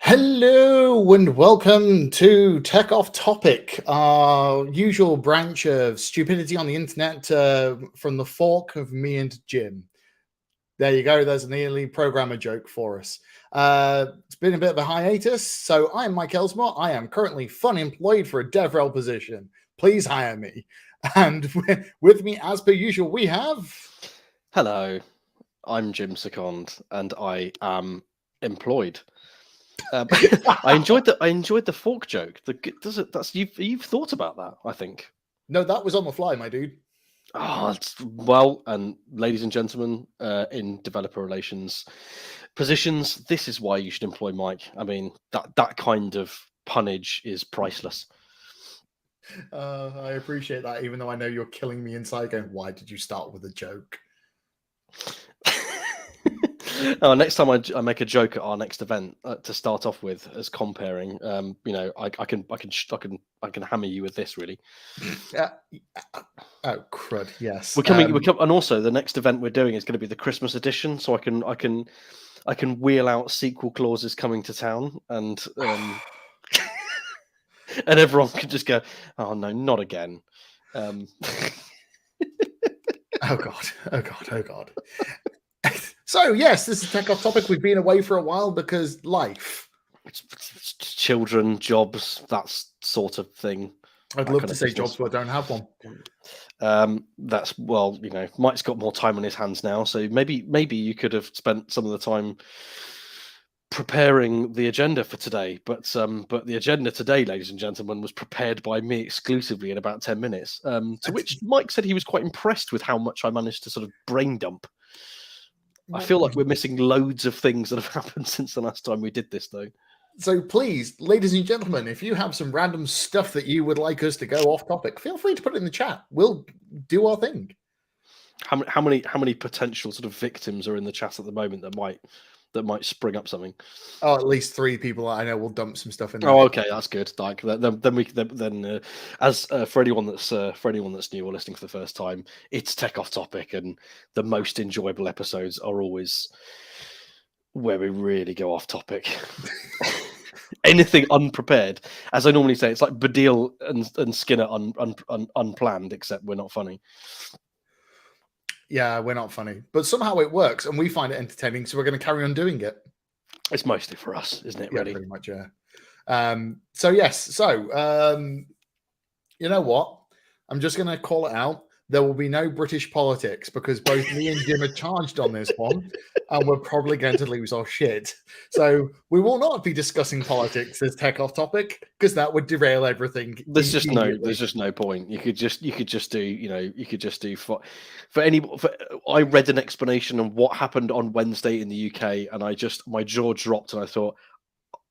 Hello and welcome to Tech Off Topic, our usual branch of stupidity on the internet from the fork of me and Jim. There you go. There's a nearly programmer joke for us. It's been a bit of a hiatus, so I'm Mike Elsmore. I am currently fun employed for a DevRel position. Please hire me. And with me, as per usual, we have... Hello, I'm Jim Seconde, and I am employed. I enjoyed the fork joke. You've thought about that, I think. No, that was on the fly, my dude. And ladies and gentlemen, in developer relations positions, this is why you should employ Mike. I mean, that kind of punnage is priceless. I appreciate that, even though I know you're killing me inside going, why did you start with a joke? Next time I make a joke at our next event to start off with as comparing, I can hammer you with this really. Oh crud! Yes, we're coming, and also the next event we're doing is going to be the Christmas edition, so I can wheel out sequel clauses coming to town, and and everyone can just go, oh no, not again. Oh god. So yes, this is Tech Off Topic. We've been away for a while because life, it's children, jobs, that sort of thing. I'd love to say jobs, but I don't have one. Mike's got more time on his hands now, so maybe you could have spent some of the time preparing the agenda for today. But the agenda today, ladies and gentlemen, was prepared by me exclusively in about 10 minutes. To which Mike said he was quite impressed with how much I managed to sort of brain dump. I feel like we're missing loads of things that have happened since the last time we did this, though. So please, ladies and gentlemen, if you have some random stuff that you would like us to go off topic, feel free to put it in the chat. We'll do our thing. How many potential sort of victims are in the chat at the moment that might spring up something? Oh, at least 3 people I know will dump some stuff in there. Oh, okay, that's good. Like for anyone that's new or listening for the first time, it's Tech Off Topic, and the most enjoyable episodes are always where we really go off topic. Anything unprepared, as I normally say, it's like Badil and Skinner unplanned, except we're not funny. Yeah, we're not funny, but somehow it works, and we find it entertaining, so we're going to carry on doing it. It's mostly for us, isn't it? Really? Yeah, pretty much, yeah. So you know what? I'm just going to call it out. There will be no British politics because both me and Jim are charged on this one, and we're probably going to lose our shit. So we will not be discussing politics as Tech Off Topic because that would derail everything. There's just no point. You could just do I read an explanation of what happened on Wednesday in the UK, and my jaw dropped, and I thought,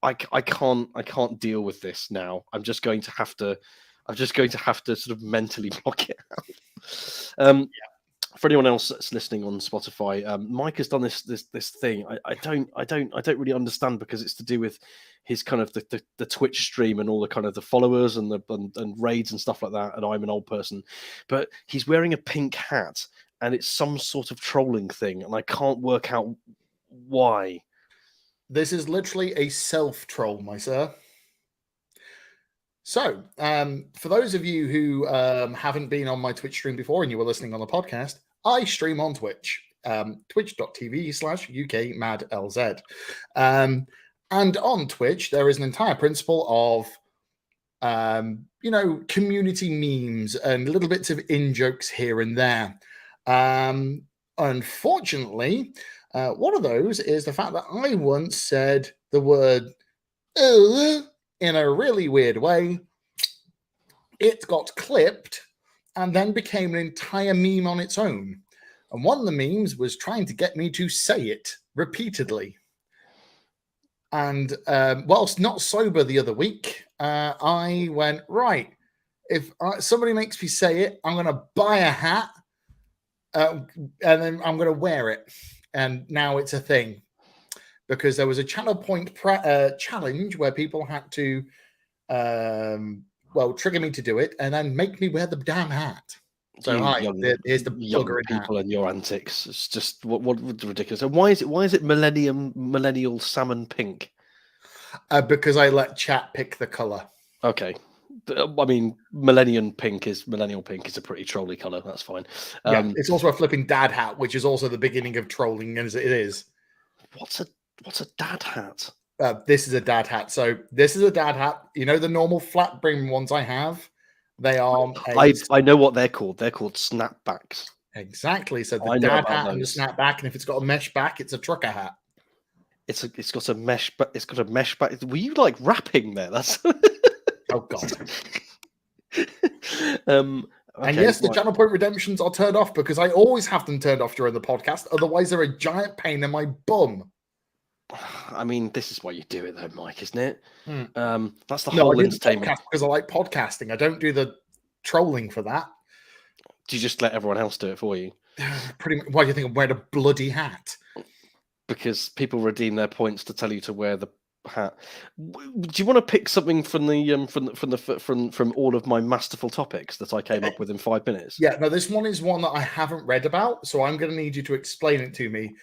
I can't deal with this now. I'm just going to have to sort of mentally block it out. For anyone else that's listening on Spotify, Mike has done this thing. I don't really understand, because it's to do with his kind of the Twitch stream and all the kind of the followers and and raids and stuff like that. And I'm an old person, but he's wearing a pink hat, and it's some sort of trolling thing, and I can't work out why. This is literally a self-troll, my sir. So, for those of you who haven't been on my Twitch stream before and you were listening on the podcast, I stream on Twitch, twitch.tv/UKMadLZ. And on Twitch, there is an entire principle of, community memes and little bits of in-jokes here and there. Unfortunately, one of those is the fact that I once said the word in a really weird way. It got clipped and then became an entire meme on its own. And one of the memes was trying to get me to say it repeatedly. And whilst not sober the other week, I went, right, if somebody makes me say it, I'm going to buy a hat and then I'm going to wear it. And now it's a thing. Because there was a Channel Point challenge where people had to, trigger me to do it and then make me wear the damn hat. So here's the young people hat. And your antics. It's just what ridiculous. And why is it millennial salmon pink? Because I let chat pick the color. Okay. I mean, millennial pink is a pretty trolly color. That's fine. Yeah, it's also a flipping dad hat, which is also the beginning of trolling, as it is. What's a dad hat? This is a dad hat. So this is a dad hat. You know the normal flat brim ones I have? They are I know what they're called. They're called snapbacks. exactly. So the I know dad about hat and the those. snapback, and if it's got a mesh back, it's a trucker hat. It's got a mesh, but it's got a mesh back. Were you like rapping there? That's Oh god. Okay, And yes, the right. channel point redemptions are turned off because I always have them turned off during the podcast. Otherwise, they're a giant pain in my bum. I mean, this is why you do it, though, Mike, isn't it? That's the No, whole I do the entertainment. podcast because I like podcasting. I don't do the trolling for that. Do you just let everyone else do it for you? Pretty much. Why do you think I'm wearing a bloody hat? Because people redeem their points to tell you to wear the hat. Do you want to pick something from the from all of my masterful topics that I came up with in 5 minutes? Yeah, no, this one is one that I haven't read about, so I'm going to need you to explain it to me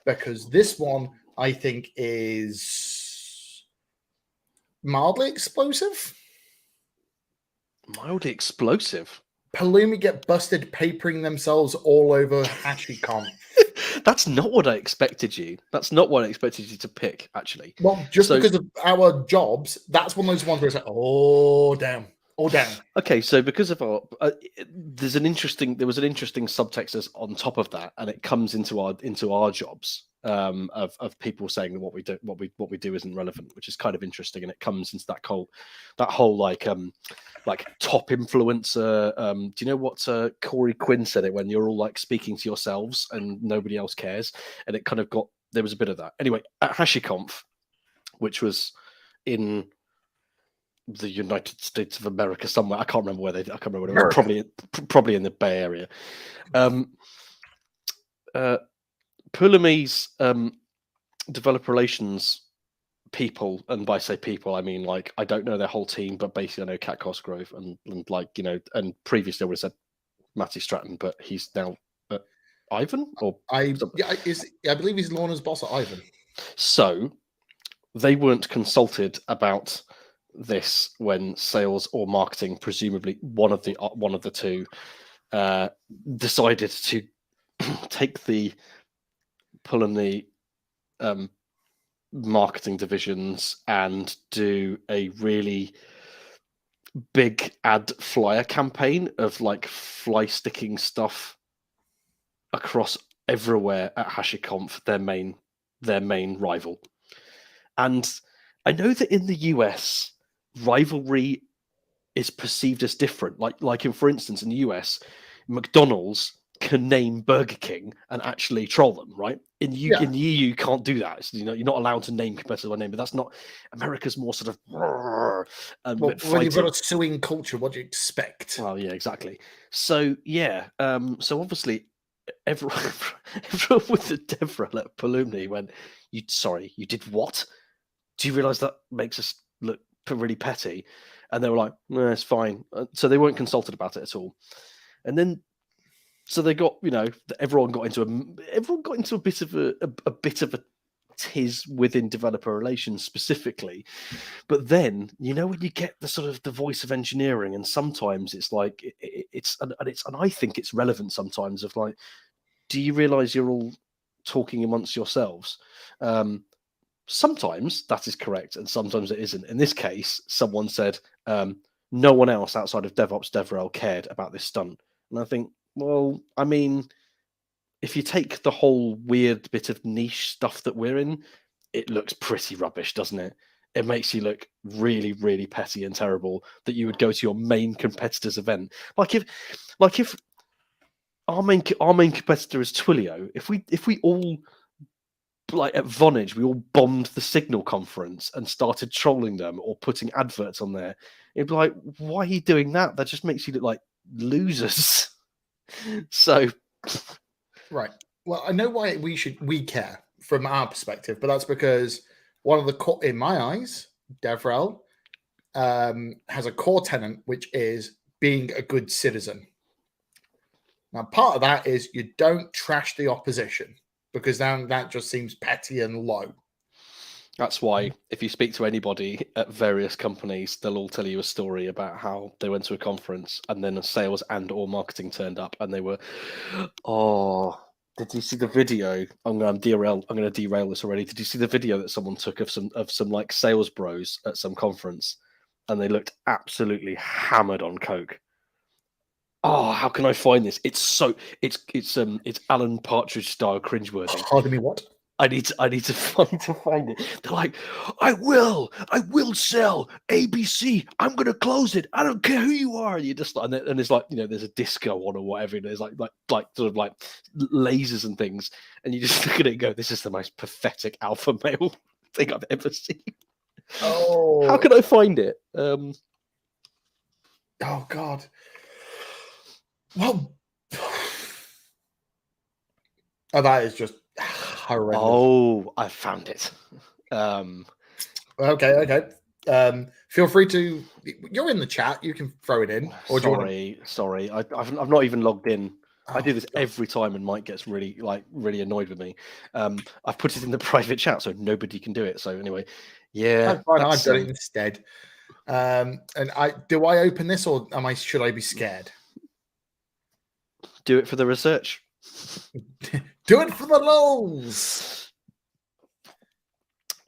because this one I think is mildly explosive. Mildly explosive. Palumi get busted papering themselves all over HashiConf. That's not what I expected you. That's not what I expected you to pick, actually. Well, just because of our jobs, that's one of those ones where it's like, oh damn, oh damn. Okay, so because of our, there was an interesting subtext as on top of that, and it comes into our jobs of people saying that what we do isn't relevant, which is kind of interesting, and it comes into that whole like top influencer. Do you know what Corey Quinn said it when you're all like speaking to yourselves and nobody else cares, and it kind of there was a bit of that. Anyway, at HashiConf, which was in the United States of America somewhere. I can't remember where it was. Probably in the Bay Area. Pulumi's developer relations people, and by say people, I mean like I don't know their whole team, but basically I know Kat Cosgrove and like and previously I would have said Matty Stratton, but he's now Ivan or I believe he's Lorna's boss at Ivan. So they weren't consulted about this when sales or marketing, presumably one of the two, decided to take the Pulumni marketing divisions and do a really big ad flyer campaign of like fly sticking stuff across everywhere at HashiConf, their main rival. And I know that in the US, rivalry is perceived as different. Like for instance, in the US, McDonald's can name Burger King and actually troll them, right? In the EU, you can't do that. So, you're not allowed to name competitors by name, but that's not America's more sort of. When you've got a suing culture, what do you expect? Well, yeah, exactly. So yeah, so obviously everyone with the Devra at Pulumni went, you did what? Do you realize that makes us look really petty? And they were like, no, it's fine. So they weren't consulted about it at all. And then, so they got, everyone got into a bit of a tiz within developer relations specifically. But then, when you get the sort of the voice of engineering, and sometimes it's like, and I think it's relevant sometimes of like, do you realize you're all talking amongst yourselves? Sometimes that is correct, and sometimes it isn't. In this case, someone said no one else outside of DevOps DevRel cared about this stunt. And I think, well, I mean, if you take the whole weird bit of niche stuff that we're in, it looks pretty rubbish, doesn't it? It makes you look really, really petty and terrible that you would go to your main competitor's event. Like if our main competitor is Twilio, if we all, like at Vonage, we all bombed the Signal conference and started trolling them or putting adverts on there, it'd be like, why are you doing that? That just makes you look like losers. So, right. Well, I know why we care from our perspective, but that's because one of the in my eyes, DevRel has a core tenet, which is being a good citizen. Now, part of that is you don't trash the opposition, because then that just seems petty and low. That's why if you speak to anybody at various companies, they'll all tell you a story about how they went to a conference and then a sales and or marketing turned up and they were, oh, did you see the video? I'm going to derail this already. Did you see the video that someone took of some like sales bros at some conference, and they looked absolutely hammered on coke? Oh, how can I find this? It's Alan Partridge style cringeworthy. Pardon me, what? I need to find it. They're like, I will sell ABC. I'm gonna close it. I don't care who you are. And you just and there's like, there's a disco on or whatever. There's like sort of like lasers and things, and you just look at it and go, this is the most pathetic alpha male thing I've ever seen. Oh, how can I find it? Oh God. Well, oh, that is just horrendous. Oh, I found it. Okay. Feel free to. You're in the chat. You can throw it in. Or Sorry. I've not even logged in. I do this God. every time, and Mike gets really annoyed with me. I've put it in the private chat so nobody can do it. So anyway, yeah, I've done it instead. And do I open this, or should I be scared? Do it for the research. Do it for the lols.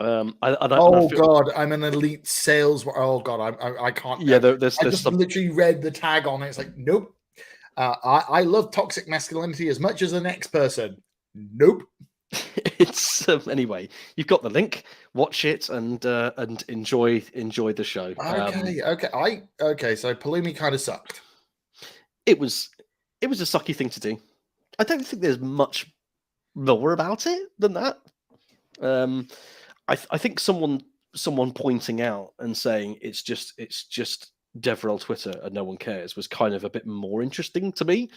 God, I'm an elite sales. Oh God, I can't. Yeah, I just literally read the tag on it. It's like, nope. I love toxic masculinity as much as the next person. Nope. It's anyway. You've got the link. Watch it and enjoy the show. Okay. So Palumi kind of sucked. It was a sucky thing to do. I don't think there's much more about it than that. I think someone pointing out and saying it's just Devrel Twitter and no one cares was kind of a bit more interesting to me.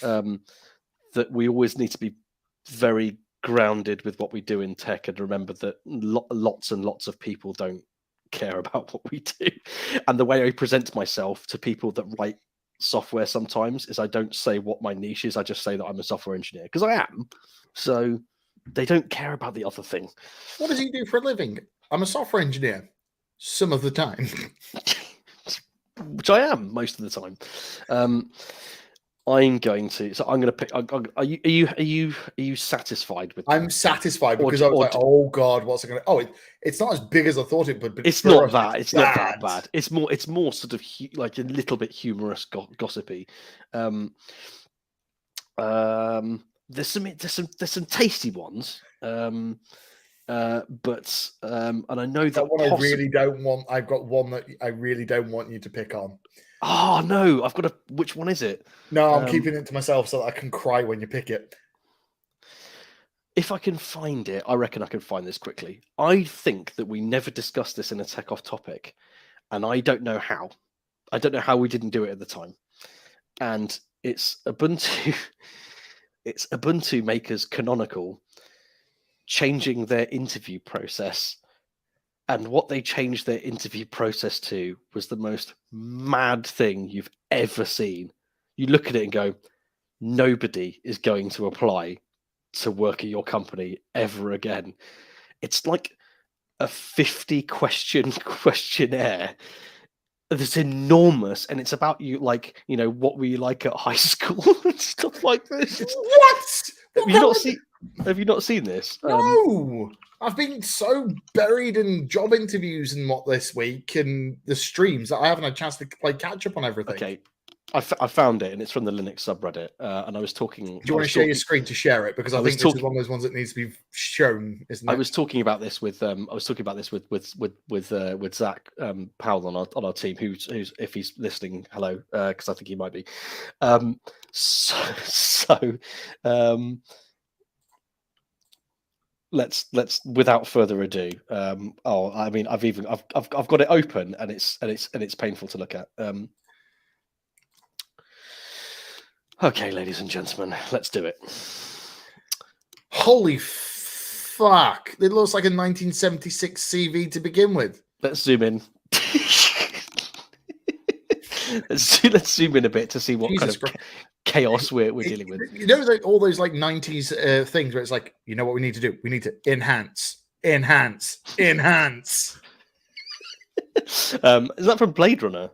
That we always need to be very grounded with what we do in tech and remember that lots and lots of people don't care about what we do. And the way I present myself to people that write software sometimes is I don't say what my niche is. I just say that I'm a software engineer because I am. So they don't care about the other thing. What does he do for a living? I'm a software engineer some of the time. Which I am most of the time. I'm going to pick. Are you satisfied with that? I'm satisfied because I was like, oh God, what's it going to? Oh, it's not as big as I thought it would. But it's not that. It's not that bad. It's more sort of like a little bit humorous, gossipy. There's some tasty ones. And I know that one I really don't want. I've got one that I really don't want you to pick on. Oh no, I've got which one is it? No, I'm keeping it to myself so that I can cry when you pick it. If I can find it, I reckon I can find this quickly. I think that we never discussed this in a tech off topic, and I don't know how. I don't know how we didn't do it at the time. And it's Ubuntu. It's Ubuntu makers Canonical changing their interview process. And what they changed their interview process to was the most mad thing you've ever seen. You look at it and go, nobody is going to apply to work at your company ever again. It's like a 50 question questionnaire that's enormous, and it's about you, like, what were you like at high school and stuff like this. What? Have you not seen this? No. I've been so buried in job interviews and what this week and the streams that I haven't had a chance to play catch up on everything. Okay, I found it, and it's from the Linux subreddit. And I was talking. Do you want to share your screen to share it? Because I think this is one of those ones that needs to be shown, isn't it? I was talking about this with Zach Powell on our team, who's if he's listening, hello, because I think he might be. Let's without further ado. I've got it open, and it's painful to look at. Okay, ladies and gentlemen, let's do it. Holy fuck! It looks like a 1976 CV to begin with. Let's zoom in. let's zoom in a bit to see what kind of chaos we're dealing with. All those like 90s things where it's like, you know what we need to do? We need to enhance, Enhance. Is that from Blade Runner?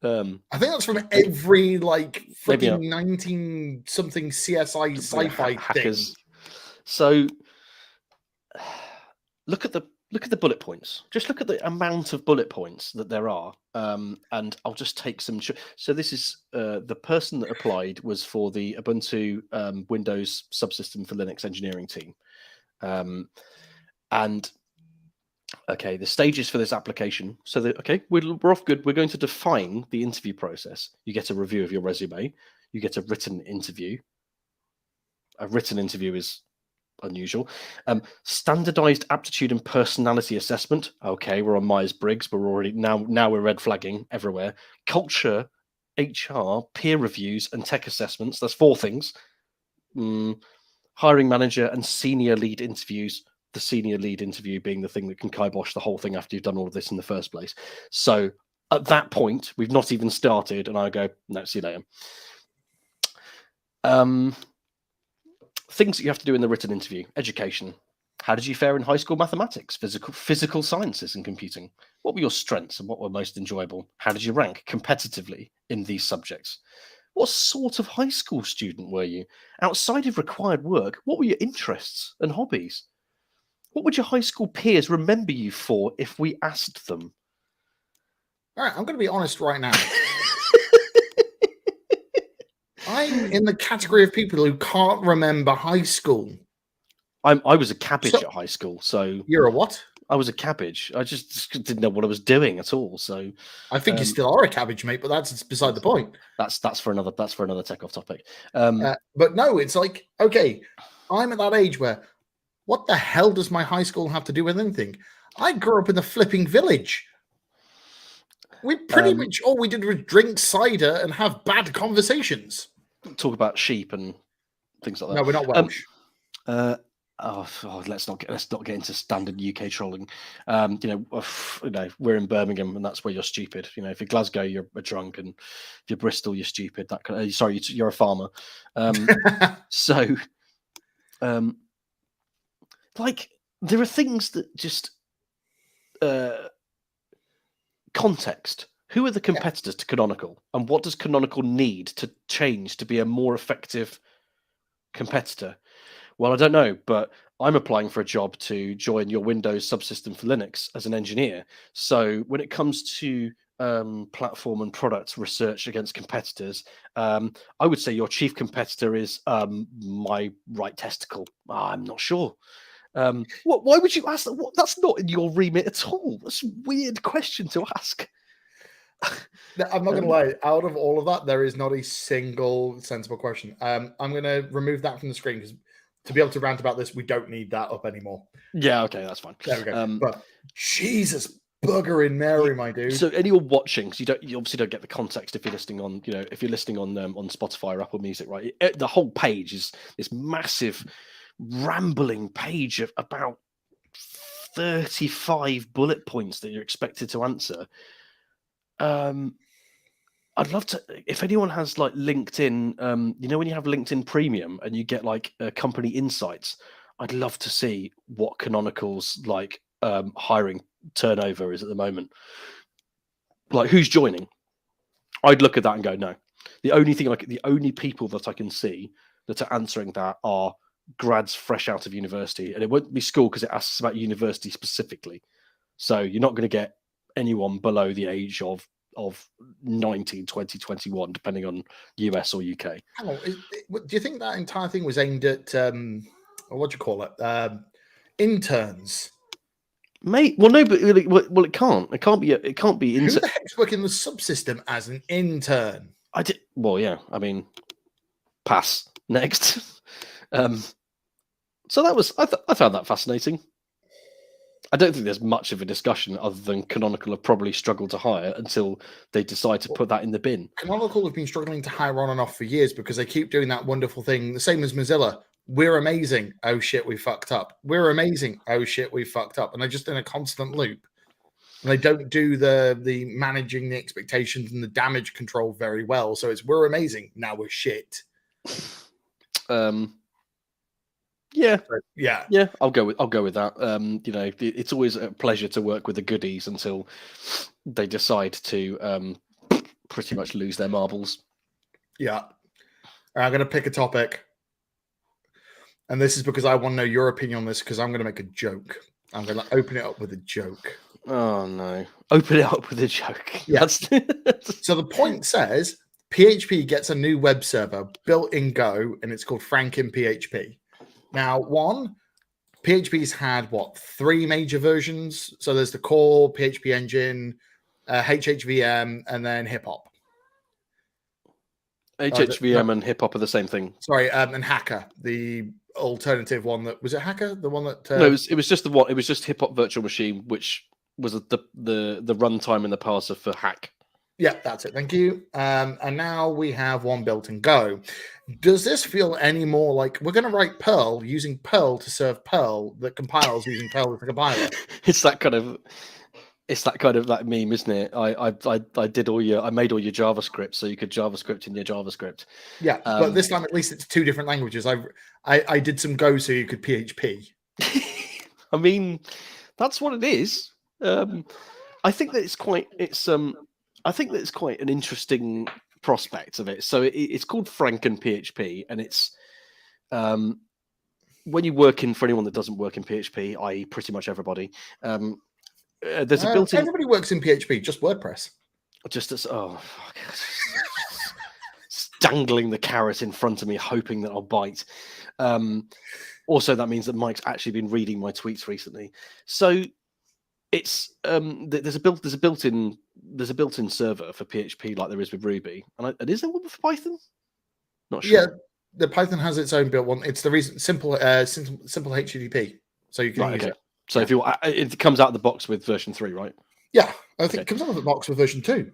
I think that's from every like Maybe freaking 19 something CSI sci-fi thing. hackers. So look at the bullet points. Just look at the amount of bullet points that there are. And I'll just take some. So this is the person that applied was for the Ubuntu Windows subsystem for Linux engineering team. And okay, the stages for this application. So we're off good. We're going to define the interview process. You get a review of your resume. You get a written interview. A written interview is unusual. Standardized aptitude and personality assessment. Okay, we're on Myers-Briggs. We're already now we're red flagging everywhere. Culture, HR, peer reviews, and tech assessments. That's 4 things. Hiring manager and senior lead interviews. The senior lead interview being the thing that can kibosh the whole thing after you've done all of this in the first place. So at that point, we've not even started, and I go, no, see you later. Things that you have to do in the written interview. Education. How did you fare in high school mathematics, physical sciences, and computing? What were your strengths and what were most enjoyable? How did you rank competitively in these subjects? What sort of high school student were you? Outside of required work, what were your interests and hobbies? What would your high school peers remember you for if we asked them? All right, I'm going to be honest right now. I'm in the category of people who can't remember high school. I was a cabbage at high school, so you're a what? I was a cabbage. I just didn't know what I was doing at all. So I think you still are a cabbage, mate, but that's beside the point. That's for another tech off topic. But no, it's like, okay, I'm at that age where what the hell does my high school have to do with anything? I grew up in the flipping village. We pretty much all we did was drink cider and have bad conversations. Talk about sheep and things like that. No, we're not Welsh. Let's not get into standard UK trolling. We're in Birmingham, and that's where you're stupid. If you're Glasgow, you're a drunk, and if you're Bristol, you're stupid. You're a farmer. There are things that just context. Who are the competitors to Canonical, and what does Canonical need to change to be a more effective competitor? Well, I don't know, but I'm applying for a job to join your Windows subsystem for Linux as an engineer. So when it comes to platform and product research against competitors, I would say your chief competitor is my right testicle. I'm not sure. Why would you ask that? That's not in your remit at all. That's a weird question to ask. I'm not going to lie. Out of all of that, there is not a single sensible question. I'm going to remove that from the screen because to be able to rant about this, we don't need that up anymore. Yeah, okay, that's fine. There we go. But Jesus buggering Mary, my dude. So anyone watching, so you obviously don't get the context if you're listening on, on Spotify or Apple Music, right? The whole page is this massive, rambling page of about 35 bullet points that you're expected to answer. I'd love to, if anyone has like LinkedIn, when you have LinkedIn Premium and you get like company insights, I'd love to see what Canonical's like hiring turnover is at the moment. Like who's joining? I'd look at that and go, no. The only people that I can see that are answering that are grads fresh out of university, and it won't be school because it asks about university specifically. So you're not going to get anyone below the age of 19, 20, 21, depending on US or UK. Hang on, do you think that entire thing was aimed at what do you call it? Interns? Mate, well, no, but it can't. It can't be. Who the heck's working the subsystem as an intern? I did. Well, yeah. I mean, pass next. So that was. I found that fascinating. I don't think there's much of a discussion other than Canonical have probably struggled to hire until they decide to put that in the bin. Canonical have been struggling to hire on and off for years because they keep doing that wonderful thing, the same as Mozilla. We're amazing. Oh shit, we fucked up. We're amazing. Oh shit, we fucked up. And they're just in a constant loop. And they don't do the managing the expectations and the damage control very well. So it's we're amazing. Now we're shit. Yeah, So, yeah. yeah, I'll go with that. You know, it's always a pleasure to work with the goodies until they decide to pretty much lose their marbles. Yeah. I'm going to pick a topic. And this is because I want to know your opinion on this because I'm going to make a joke. I'm going to open it up with a joke. Oh, no. Open it up with a joke. Yeah. That's... So the point says PHP gets a new web server built in Go, and it's called Franken PHP. Now, PHP's had, 3 major versions? So there's the core, PHP engine, HHVM, and then hip hop. HHVM and hip hop are the same thing. Sorry, and Hacker, the alternative one that was it Hacker, the one that no, it was just the one. It was just hip hop virtual machine, which was the runtime in the parser for Hack. Yeah, that's it. Thank you. And now we have one built in Go. Does this feel any more like we're going to write Perl using Perl to serve Perl that compiles using Perl as a compiler? It's that kind of that meme, isn't it? I made all your JavaScript so you could JavaScript in your JavaScript. Yeah, but this time at least it's 2 different languages. I did some Go so you could PHP. I mean, that's what it is. I think that it's quite an interesting prospect of it. So it's called Franken PHP, and it's when you work in, for anyone that doesn't work in PHP, i.e., pretty much everybody. There's a built-in. Everybody works in PHP, just WordPress. Just as dangling the carrot in front of me, hoping that I'll bite. Also, that means that Mike's actually been reading my tweets recently. So it's there's a built-in server for PHP like there is with Ruby, and is there one for Python? Not sure. Yeah, the Python has its own built one. It's the reason simple HTTP, so you can use it. So if it comes out of the box with version 3, right? Yeah, I think it comes out of the box with version 2.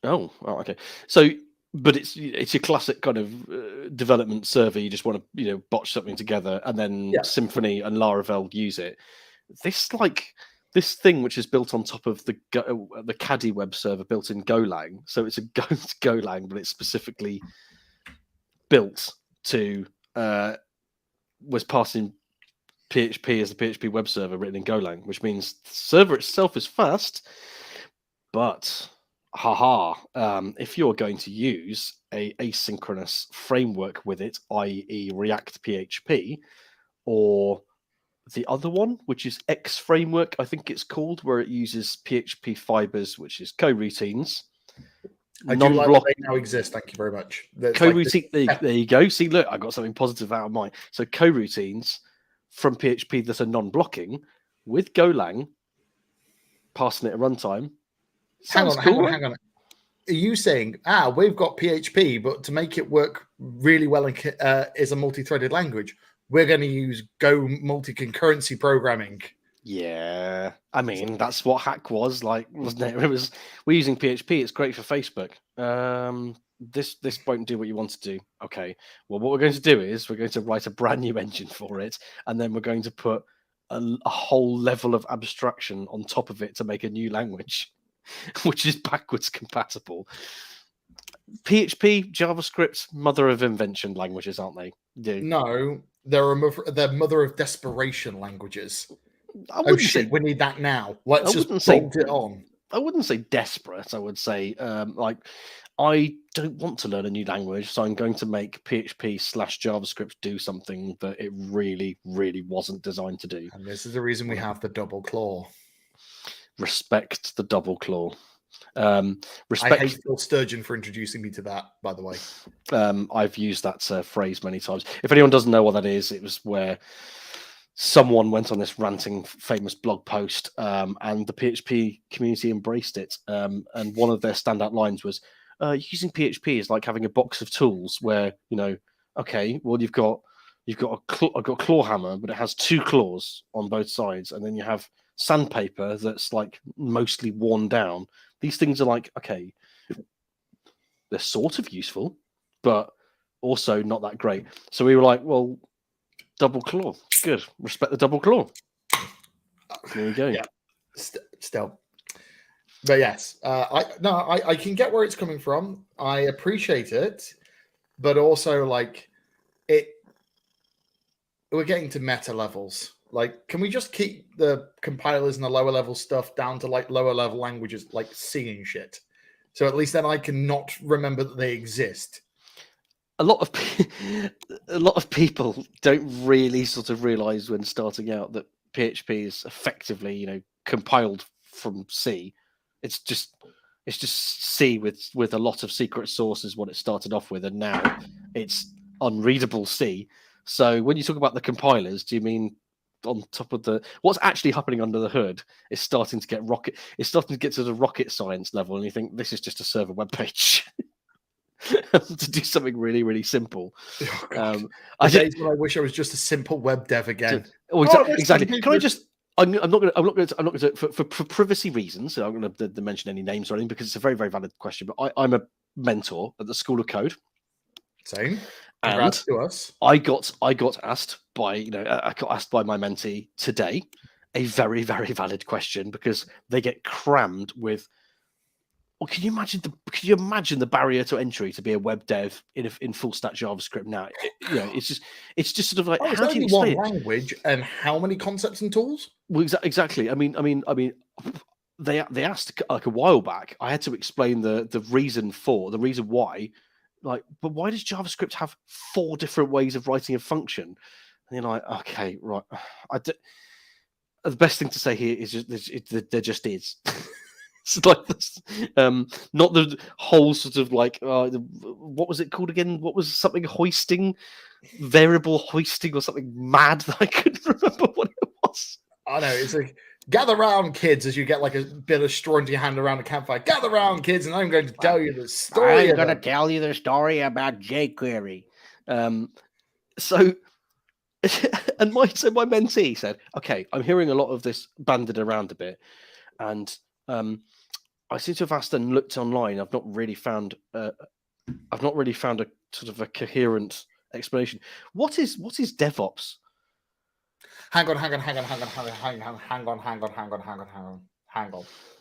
Oh, okay. So, but it's your classic kind of development server. You just want to botch something together, and then Symfony and Laravel use it. This thing, which is built on top of the Caddy web server built in Golang, so it's a Golang, but it's specifically built to was passing PHP as the PHP web server written in Golang, which means the server itself is fast, but if you're going to use a asynchronous framework with it, i.e. React PHP, or the other one, which is X framework, I think it's called, where it uses PHP fibers, which is coroutines. I do like that they now exist. Thank you very much. Coroutine. There you go. See, look, I got something positive out of mine. So coroutines from PHP that are non-blocking with Golang, passing it at runtime. Hang on. Are you saying, we've got PHP, but to make it work really well is a multi-threaded language, we're going to use Go multi-concurrency programming? Yeah, I mean that's what Hack was like, wasn't it? We're using PHP. It's great for Facebook. This won't do what you want to do. Okay, well, what we're going to do is we're going to write a brand new engine for it, and then we're going to put a whole level of abstraction on top of it to make a new language, which is backwards compatible. PHP, JavaScript, mother of invention languages, aren't they? No, they're mother of desperation languages. Say we need that now. Let's just bolt it on. I wouldn't say desperate. I would say I don't want to learn a new language, so I'm going to make PHP/JavaScript do something that it really, really wasn't designed to do. And this is the reason we have the double claw. Respect the double claw. I hate Phil Sturgeon for introducing me to that, by the way. I've used that phrase many times. If anyone doesn't know what that is, it was where someone went on this ranting famous blog post and the PHP community embraced it. And one of their standout lines was, using PHP is like having a box of tools where, okay, well, I've got a claw hammer, but it has 2 claws on both sides. And then you have sandpaper that's like mostly worn down. These things are like, okay, they're sort of useful, but also not that great. So we were like, well, double claw. Good. Respect the double claw. There you go. Yeah. Still. But yes, I can get where it's coming from. I appreciate it, but also like it. we're getting to meta levels. Like, can we just keep the compilers and the lower level stuff down to like lower level languages, like C and shit? So at least then I can not remember that they exist. A lot of people don't really sort of realize when starting out that PHP is effectively, compiled from C. It's just C with a lot of secret sources what it started off with, and now it's unreadable C. So when you talk about the compilers, do you mean on top of what's actually happening under the hood is starting to get to the rocket science level, and you think this is just a server web page. To do something really, really simple. Oh, days when I wish I was just a simple web dev again. Exactly. Can I just? I'm not going to for privacy reasons. So I'm going to mention any names or anything because it's a very, very valid question. But I'm a mentor at the School of Code. Same. Congrats to us. I got asked by I got asked by my mentee today a very, very valid question because they get crammed with. Well, can you imagine the barrier to entry to be a web dev in full stack JavaScript now? It's just sort of like how do you one language and how many concepts and tools? Well, exactly. I mean, they asked like a while back. I had to explain the reason why. Like, but why does JavaScript have 4 different ways of writing a function? And you're like, okay, right. The best thing to say here is there just is. It's like this, not the whole sort of like what was it called again? What was something variable hoisting or something mad that I couldn't remember what it was. I know, it's like gather round, kids, as you get like a bit of straw into your hand around a campfire. Gather round, kids, and I'm going to tell you the story. I'm going to tell you the story about jQuery. So my mentee said, "Okay, I'm hearing a lot of this banded around a bit, and I seem to have asked and looked online. I've not really found a sort of a coherent explanation. What is DevOps?" Hang on.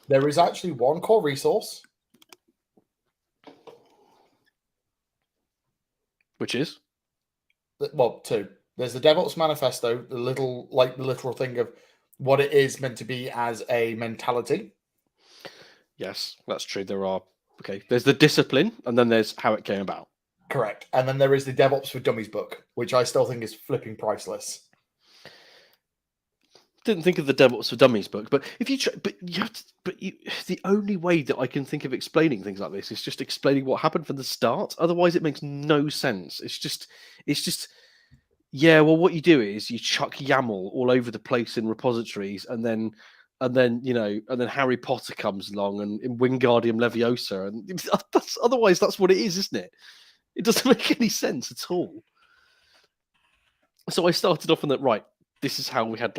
There is actually one core resource. Which is? Well, 2. There's the DevOps manifesto, the literal thing of what it is meant to be as a mentality. Yes, that's true. There's the discipline, and then there's how it came about. Correct. And then there is the DevOps for Dummies book, which I still think is flipping priceless. Didn't think of the DevOps for Dummies book, but the only way that I can think of explaining things like this is just explaining what happened from the start. Otherwise, it makes no sense. It's just, yeah. Well, what you do is you chuck YAML all over the place in repositories, and then Harry Potter comes along and in Wingardium Leviosa, and that's what it is, isn't it? It doesn't make any sense at all. So I started off on that. Right, this is how we had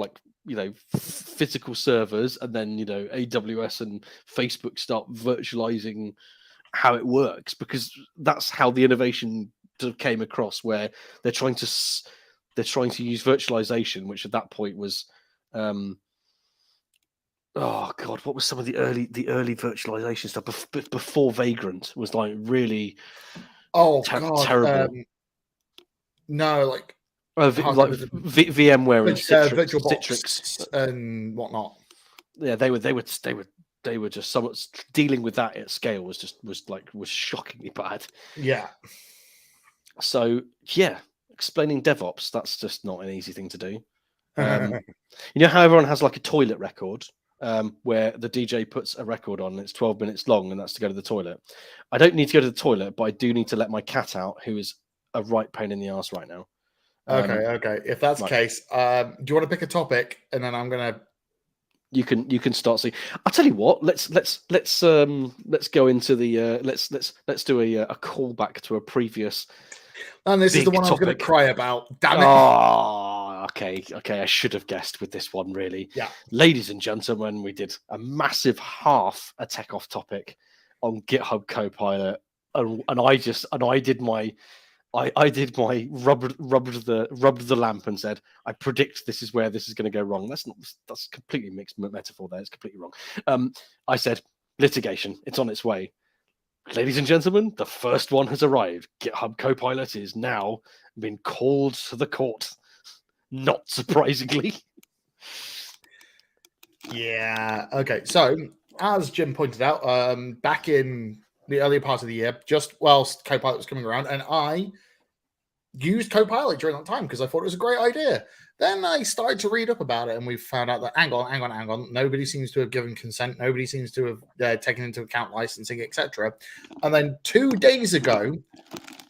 physical servers, and then AWS and Facebook start virtualizing how it works, because that's how the innovation came across, where they're trying to use virtualization, which at that point was oh god, what was some of the early virtualization stuff before Vagrant was like really terrible. No, like VMware and Citrix and whatnot. Yeah, they were just somewhat dealing with that at scale was shockingly bad. Yeah. So yeah, explaining DevOps, that's just not an easy thing to do. You know how everyone has like a toilet record, where the DJ puts a record on and it's 12 minutes long and that's to go to the toilet. I don't need to go to the toilet, but I do need to let my cat out, who is a right pain in the ass right now. Okay. If that's the case, do you want to pick a topic, and then I'm gonna. You can start seeing. I'll tell you what. Let's go into the let's do a callback to a previous. And this is the one I was going to cry about. Damn it! Oh, okay. I should have guessed with this one, really. Yeah. Ladies and gentlemen, we did a massive half a tech off topic on GitHub Copilot, and I did my rubbed the lamp and said, I predict this is where this is going to go wrong. That's completely mixed metaphor there. It's completely wrong. I said litigation. It's on its way. Ladies and gentlemen, the first one has arrived. GitHub Copilot is now been called to the court. not surprisingly. Yeah. Okay. So, as Jim pointed out, back in the earlier part of the year, just whilst Copilot was coming around, and I used Copilot during that time because I thought it was a great idea. Then I started to read up about it, and we found out that hang on, nobody seems to have given consent. Nobody seems to have taken into account licensing, etc. And then 2 days ago,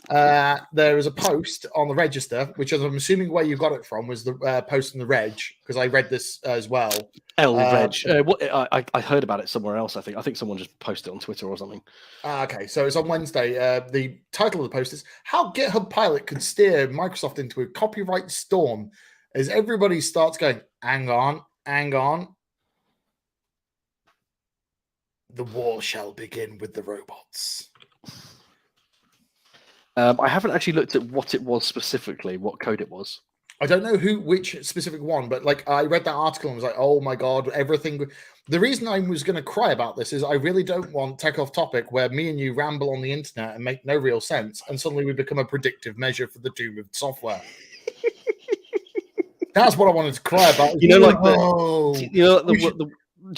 there was a post on the register, which I'm assuming where you got it from was the post on the reg, because I read this as well. Reg. I heard about it somewhere else. I think someone just posted it on Twitter or something. Okay, so it's on Wednesday. The title of the post is "How GitHub Pilot Could Steer Microsoft into a Copyright Storm," as everybody starts going, hang on, the war shall begin with the robots. I haven't actually looked at what it was specifically, what code it was. I don't know which specific one, but like I read that article and was like, oh my god, everything. The reason I was going to cry about this is I really don't want Tech Off Topic where me and you ramble on the internet and make no real sense, and suddenly we become a predictive measure for the doom of software. That's what I wanted to cry about. Do you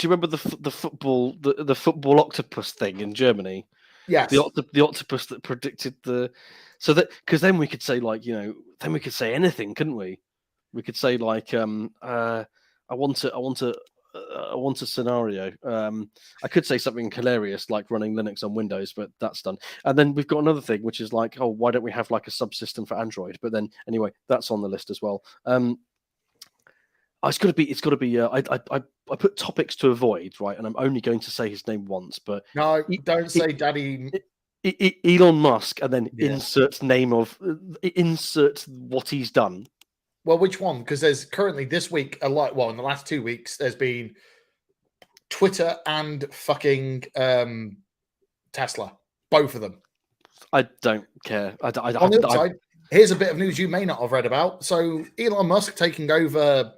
remember the football octopus thing in Germany? Yes. The octopus that predicted because then we could say then we could say anything, couldn't we? We could say I want a scenario. I could say something hilarious like running Linux on Windows, but that's done. And then we've got another thing, which is like, oh, why don't we have like a subsystem for Android? But then anyway, that's on the list as well. It's got to be. I put topics to avoid, right? And I'm only going to say his name once, but no, don't say Daddy. Elon Musk, and then insert what he's done. Well, which one? Because there's currently this week a lot. Well, in the last 2 weeks, there's been Twitter and fucking Tesla, both of them. I don't care. On the other side, here's a bit of news you may not have read about. So Elon Musk taking over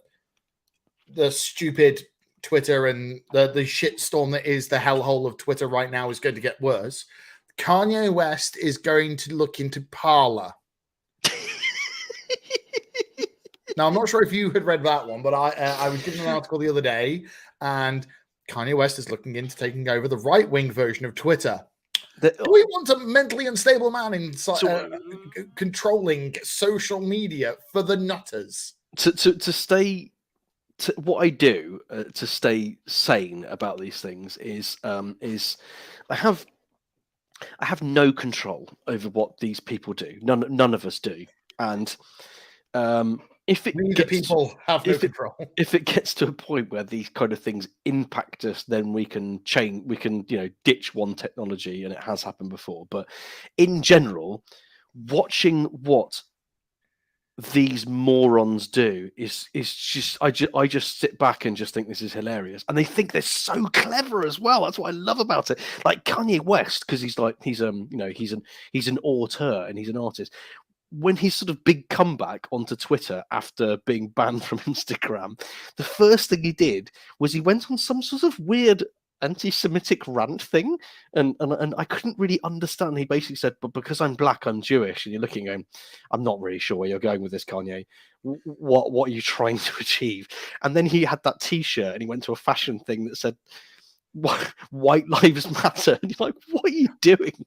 the stupid Twitter, and the shitstorm that is the hellhole of Twitter right now is going to get worse. Kanye West is going to look into Parler. Now, I'm not sure if you had read that one, but I was given an article the other day, and Kanye West is looking into taking over the right-wing version of Twitter. Do we want a mentally unstable man controlling social media for the nutters? What I do to stay sane about these things is I have no control over what these people do. None of us do, and if it gets to a point where these kind of things impact us, then we can change. We can ditch one technology, and it has happened before. But in general, watching what these morons do is just I just sit back and just think this is hilarious, and they think they're so clever as well. That's what I love about it. Like Kanye West, because he's an auteur and he's an artist. When his sort of big comeback onto Twitter after being banned from Instagram, the first thing he did was he went on some sort of weird anti-Semitic rant thing, and I couldn't really understand. He basically said, "But because I'm black, I'm Jewish," and you're looking, going, "I'm not really sure where you're going with this, Kanye. What are you trying to achieve?" And then he had that T-shirt, and he went to a fashion thing that said, "White lives matter," and you're like, "What are you doing?"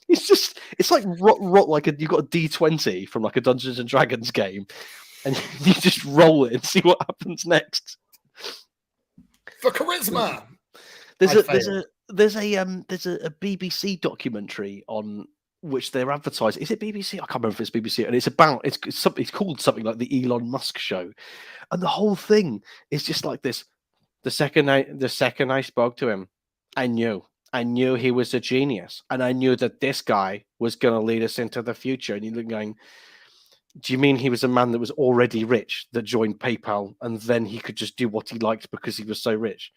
It's like like you've got a D20 from like a Dungeons and Dragons game, and you just roll it and see what happens next. For charisma. There's a BBC documentary on which they're advertising. Is it BBC? I can't remember if it's BBC, and it's called something like the Elon Musk Show, and the whole thing is just like this. The second I spoke to him, I knew he was a genius, and I knew that this guy was going to lead us into the future. And you're going, do you mean he was a man that was already rich that joined PayPal, and then he could just do what he liked because he was so rich?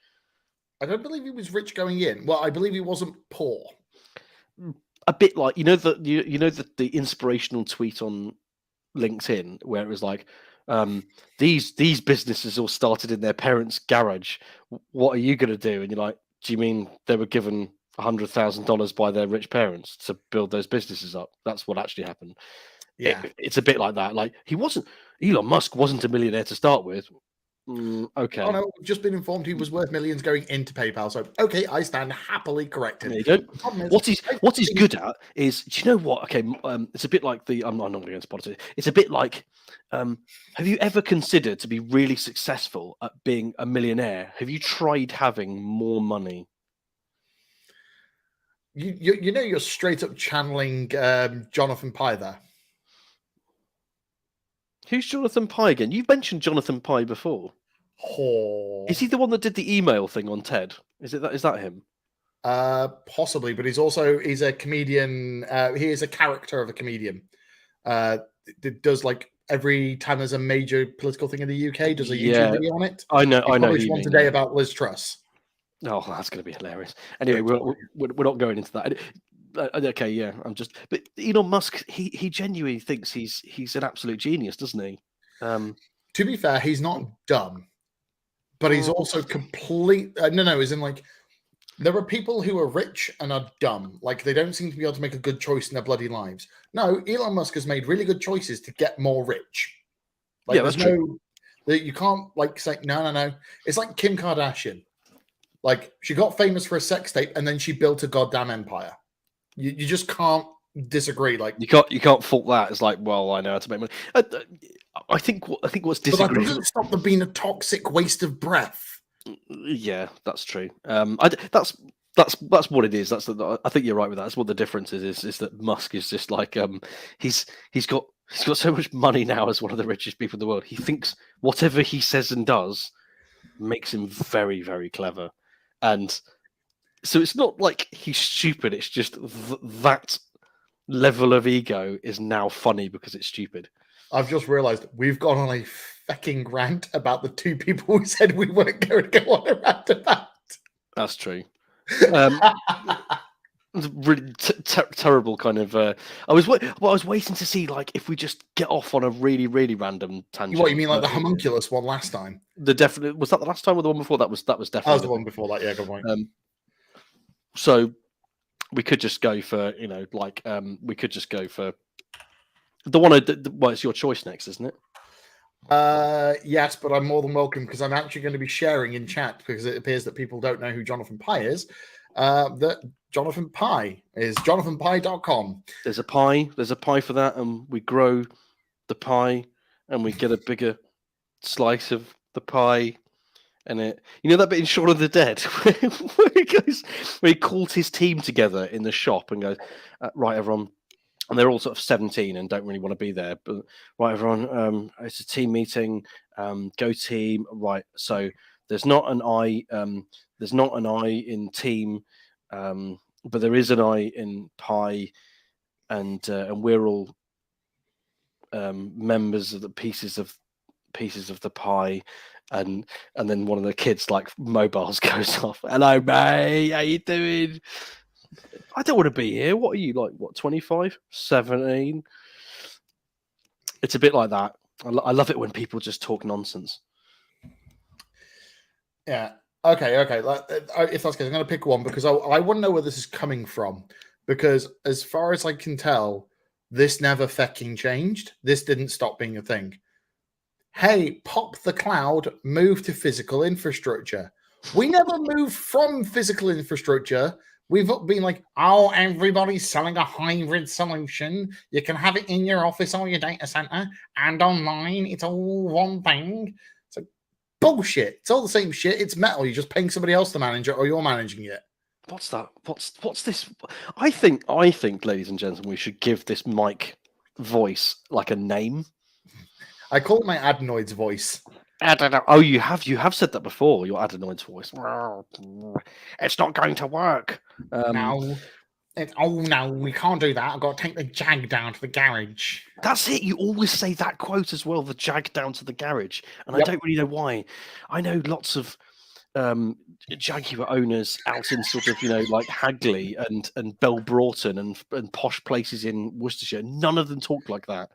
I don't believe he was rich going in. Well, I believe he wasn't poor. A bit like the inspirational tweet on LinkedIn where it was like, these businesses all started in their parents' garage. What are you going to do? And you're like, do you mean they were given $100,000 by their rich parents to build those businesses up? That's what actually happened. Yeah. It's a bit like that. Like Elon Musk wasn't a millionaire to start with. Okay. Oh no, we've just been informed he was worth millions going into PayPal. So okay, I stand happily corrected. There you go. The problem is, What he's good at is, do you know what? Okay, it's a bit like I'm not going to go into politics. It's a bit like, have you ever considered to be really successful at being a millionaire? Have you tried having more money? you know you're straight up channeling Jonathan Pye there. Who's Jonathan Pye again? You've mentioned Jonathan Pye before. Oh. Is he the one that did the email thing on TED? Is that him? Possibly, but he's a comedian. He is a character of a comedian. Does like every time there's a major political thing in the UK, does a YouTube video on it. I know. He published He one today about Liz Truss. Oh, that's going to be hilarious. Anyway, we're not going into that. Okay, yeah, but Elon Musk, he genuinely thinks he's an absolute genius, doesn't he? To be fair, he's not dumb, but he's also complete. No, as in like there are people who are rich and are dumb. Like they don't seem to be able to make a good choice in their bloody lives. No, Elon Musk has made really good choices to get more rich. Like, yeah, that's true. You can't like say no. It's like Kim Kardashian. Like she got famous for a sex tape and then she built a goddamn empire. You just can't disagree. Like you can't fault that. It's like, well, I know how to make money. I think what's disagreeable. But that doesn't stop them being a toxic waste of breath. Yeah, that's true. That's what it is. I think you're right with that. That's what the difference is that Musk is just like he's got so much money now as one of the richest people in the world. He thinks whatever he says and does makes him very, very clever. And so it's not like he's stupid. It's just that level of ego is now funny because it's stupid. I've just realised we've gone on a fucking rant about the two people who said we weren't going to go on a rant about. That's true. Really terrible kind of. I was waiting to see like if we just get off on a really, really random tangent. What you mean, like the homunculus one last time? Was that the last time or the one before? That was definitely. That was the one before that. Yeah, good point. So we could just go for we could just go for the one. Well, it's your choice next, isn't it? Yes, but I'm more than welcome because I'm actually going to be sharing in chat because it appears that people don't know who Jonathan Pye is. That Jonathan Pye is jonathanpye.com. There's a pie for that, and we grow the pie and we get a bigger slice of the pie. And that bit in Shaun of the Dead where he called his team together in the shop and goes, right, everyone. And they're all sort of 17 and don't really want to be there. But right, everyone, it's a team meeting. Go team. Right. So there's not an I. There's not an I in team, but there is an I in pie, and we're all members of the pieces of the pie. And then one of the kids like mobiles goes off. Hello, mate. How you doing? I don't want to be here. What are you like? What 25, 17? It's a bit like that. I love it when people just talk nonsense. Yeah. Okay. If that's the case, I'm going to pick one because I want to know where this is coming from. Because as far as I can tell, this never fucking changed. This didn't stop being a thing. Hey, pop the cloud, move to physical infrastructure. We never moved from physical infrastructure. We've been like, oh, everybody's selling a hybrid solution. You can have it in your office or your data center and online. It's all one thing. It's like bullshit. It's all the same shit. It's metal. You're just paying somebody else to manage it or you're managing it. What's that? What's this? I think, ladies and gentlemen, we should give this mic voice like a name. I call it my adenoid's voice. Oh, you have said that before. Your adenoid's voice. It's not going to work. No, we can't do that. I've got to take the Jag down to the garage. That's it. You always say that quote as well. The Jag down to the garage, and Yep. I don't really know why. I know lots of Jaguar owners out in sort of like Hagley and Bell Broughton and posh places in Worcestershire. None of them talk like that.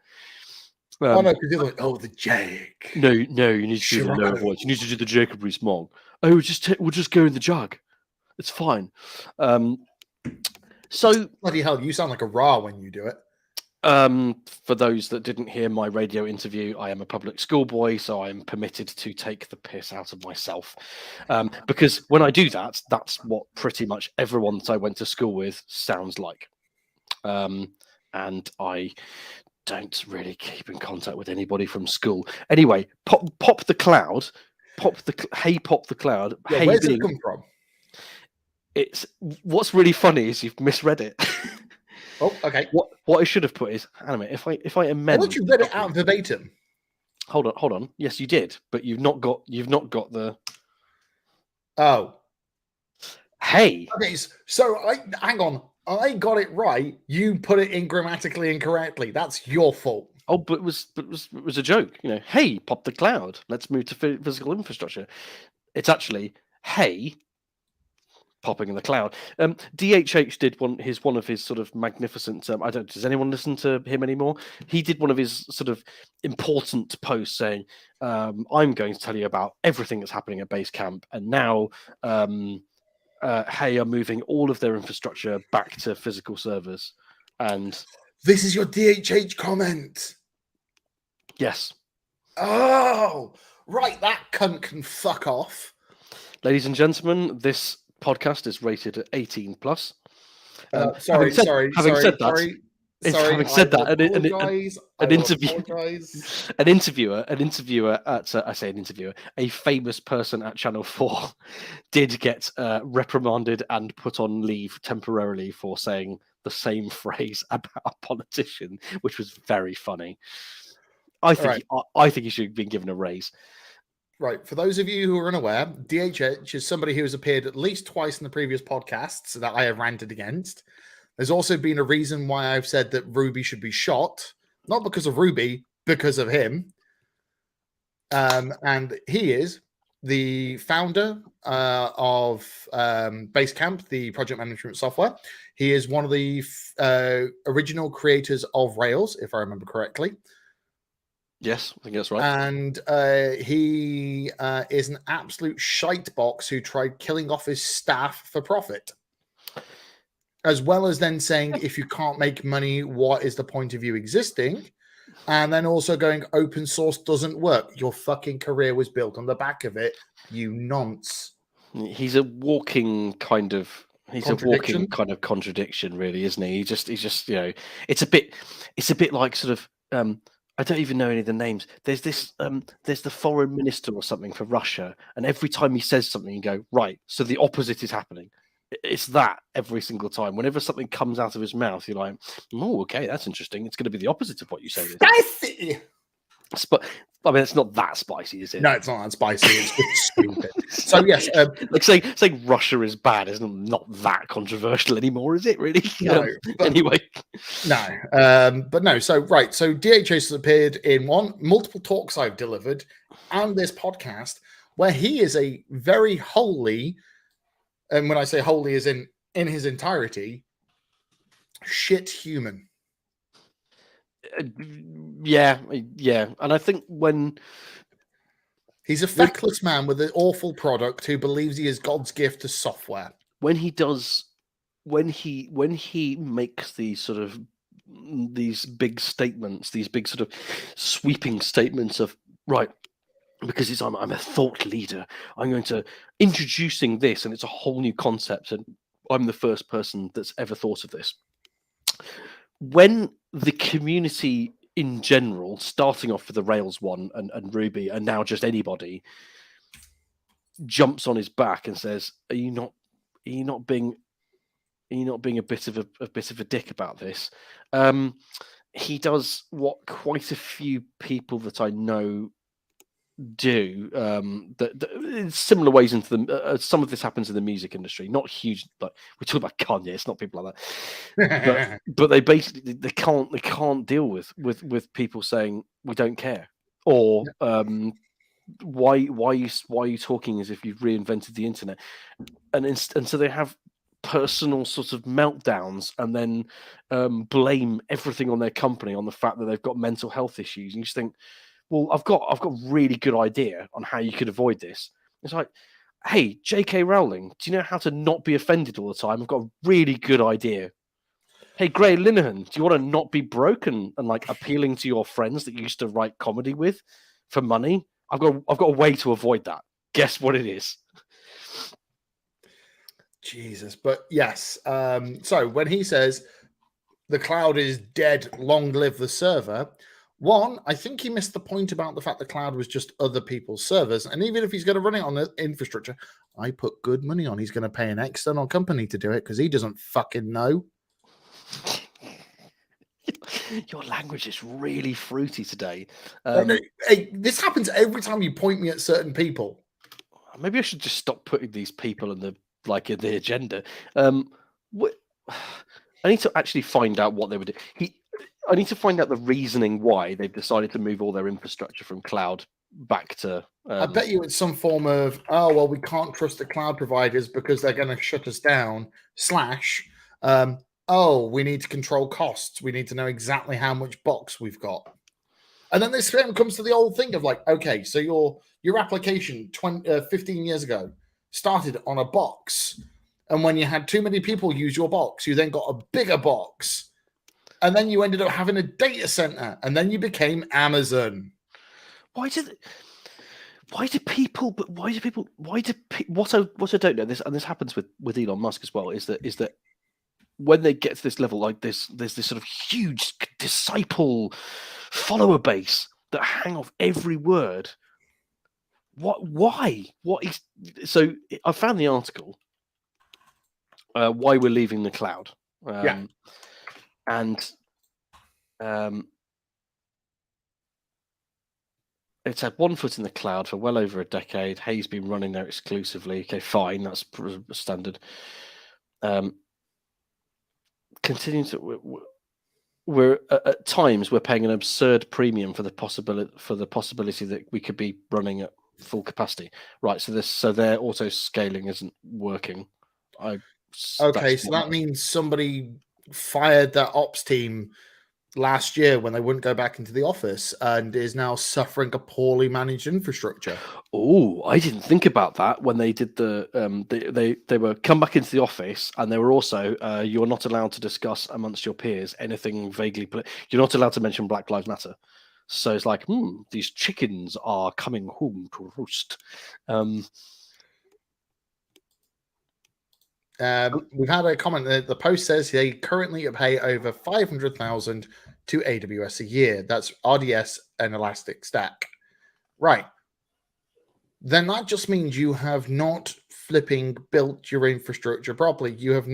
No, because you're like, the Jag. No, you need to do the lower voice. You need to do the Jacob Rees-Mogg. Oh, we'll just go in the Jag. It's fine. So bloody hell, you sound like a raw when you do it. For those that didn't hear my radio interview, I am a public school boy, so I'm permitted to take the piss out of myself. Because when I do that, that's what pretty much everyone that I went to school with sounds like. And I don't really keep in contact with anybody from school. Anyway, pop the cloud, pop the cloud. Yeah, hey, where's it Bing. come from? It's what's really funny is you've misread it. Oh, okay. What I should have put is, anime. If I amend, I thought you read it out verbatim. Hold on. Yes, you did, but you've not got the. Oh, hey. okay. So hang on. I got it right. You put it in grammatically incorrectly. That's your fault. Oh, but it was a joke. Hey, pop the cloud. Let's move to physical infrastructure. It's actually hey. Popping in the cloud. DHH did one of his sort of magnificent. I don't. Does anyone listen to him anymore? He did one of his sort of important posts saying, "I'm going to tell you about everything that's happening at base camp, and now, Hey are moving all of their infrastructure back to physical servers." And this is your DHH comment. Yes. Oh, right. That cunt can fuck off. Ladies and gentlemen, this podcast is rated at 18 plus. Having said that, an interviewer at a famous person at Channel 4 did get reprimanded and put on leave temporarily for saying the same phrase about a politician, which was very funny. I think he should have been given a raise. Right. For those of you who are unaware, DHH is somebody who has appeared at least twice in the previous podcasts that I have ranted against. There's also been a reason why I've said that Ruby should be shot, not because of Ruby, because of him. And he is the founder of Basecamp, the project management software. He is one of the original creators of Rails, if I remember correctly. Yes, I think that's right. And he is an absolute shite box who tried killing off his staff for profit. As well as then saying, if you can't make money, what is the point of you existing? And then also going, open source doesn't work. Your fucking career was built on the back of it, you nonce. He's a walking kind of contradiction, really, isn't he? He's just it's a bit like sort of I don't even know any of the names. There's the foreign minister or something for Russia, and every time he says something, you go, right, so the opposite is happening. It's that every single time. Whenever something comes out of his mouth, you're like, oh, okay, that's interesting. It's going to be the opposite of what you say. Spicy! But I mean, it's not that spicy, is it? No, it's not that spicy. It's just stupid. So yes, like saying Russia is bad is not that controversial anymore, is it? Really? No. Anyway, no. But no. So right. So DHH has appeared in multiple talks I've delivered, and this podcast where he is a very holy, and when I say holy, is in his entirety, shit human. Yeah, and I think when he's a feckless man with an awful product who believes he is God's gift to software. When he makes these big statements, these big sort of sweeping statements of right, because I'm a thought leader, I'm going to introducing this, and it's a whole new concept, and I'm the first person that's ever thought of this. When the community in general, starting off with the Rails one and Ruby, and now just anybody jumps on his back and says, "Are you not being a bit of a dick about this?" He does what quite a few people that I know do that in similar ways into the some of this happens in the music industry, not huge, like we're talking about Kanye, it's not people like that, but they basically they can't deal with people saying we don't care, or why are you talking as if you've reinvented the internet, and so they have personal sort of meltdowns and then blame everything on their company on the fact that they've got mental health issues, and you just think, well, I've got a really good idea on how you could avoid this. It's like, hey, J.K. Rowling, do you know how to not be offended all the time? I've got a really good idea. Hey, Gray Linehan, do you want to not be broken and like appealing to your friends that you used to write comedy with for money? I've got a way to avoid that. Guess what it is? Jesus, but yes. So when he says the cloud is dead, long live the server. One, I think he missed the point about the fact the cloud was just other people's servers. And even if he's going to run it on the infrastructure, I put good money on he's going to pay an external company to do it because he doesn't fucking know. Your language is really fruity today. Hey, this happens every time you point me at certain people. Maybe I should just stop putting these people in the agenda. I need to actually find out what they would do. I need to find out the reasoning why they've decided to move all their infrastructure from cloud back to. I bet you it's some form of, oh, well, we can't trust the cloud providers because they're going to shut us down, / oh, we need to control costs. We need to know exactly how much box we've got. And then this comes to the old thing of like, okay, so your application 15 years ago started on a box. And when you had too many people use your box, you then got a bigger box. And then you ended up having a data center. And then you became Amazon. What I don't know, this happens with Elon Musk as well, is that when they get to this level, like there's this sort of huge disciple follower base that hang off every word. Why? So I found the article, why we're leaving the cloud. And it's had one foot in the cloud for well over a decade. Hay's been running there exclusively. Okay, fine, that's standard. Continuing to, we're at times we're paying an absurd premium for the possibility that we could be running at full capacity. Right. So their auto scaling isn't working. Okay, so that means somebody fired that ops team last year when they wouldn't go back into the office and is now suffering a poorly managed infrastructure. Oh, I didn't think about that when they did they were come back into the office, and they were also you're not allowed to discuss amongst your peers anything vaguely you're not allowed to mention Black Lives Matter. So it's like, these chickens are coming home to roost. We've had a comment that the post says they currently pay over 500,000 to AWS a year. That's RDS and Elastic Stack. Right. Then that just means you have not flipping built your infrastructure properly. You've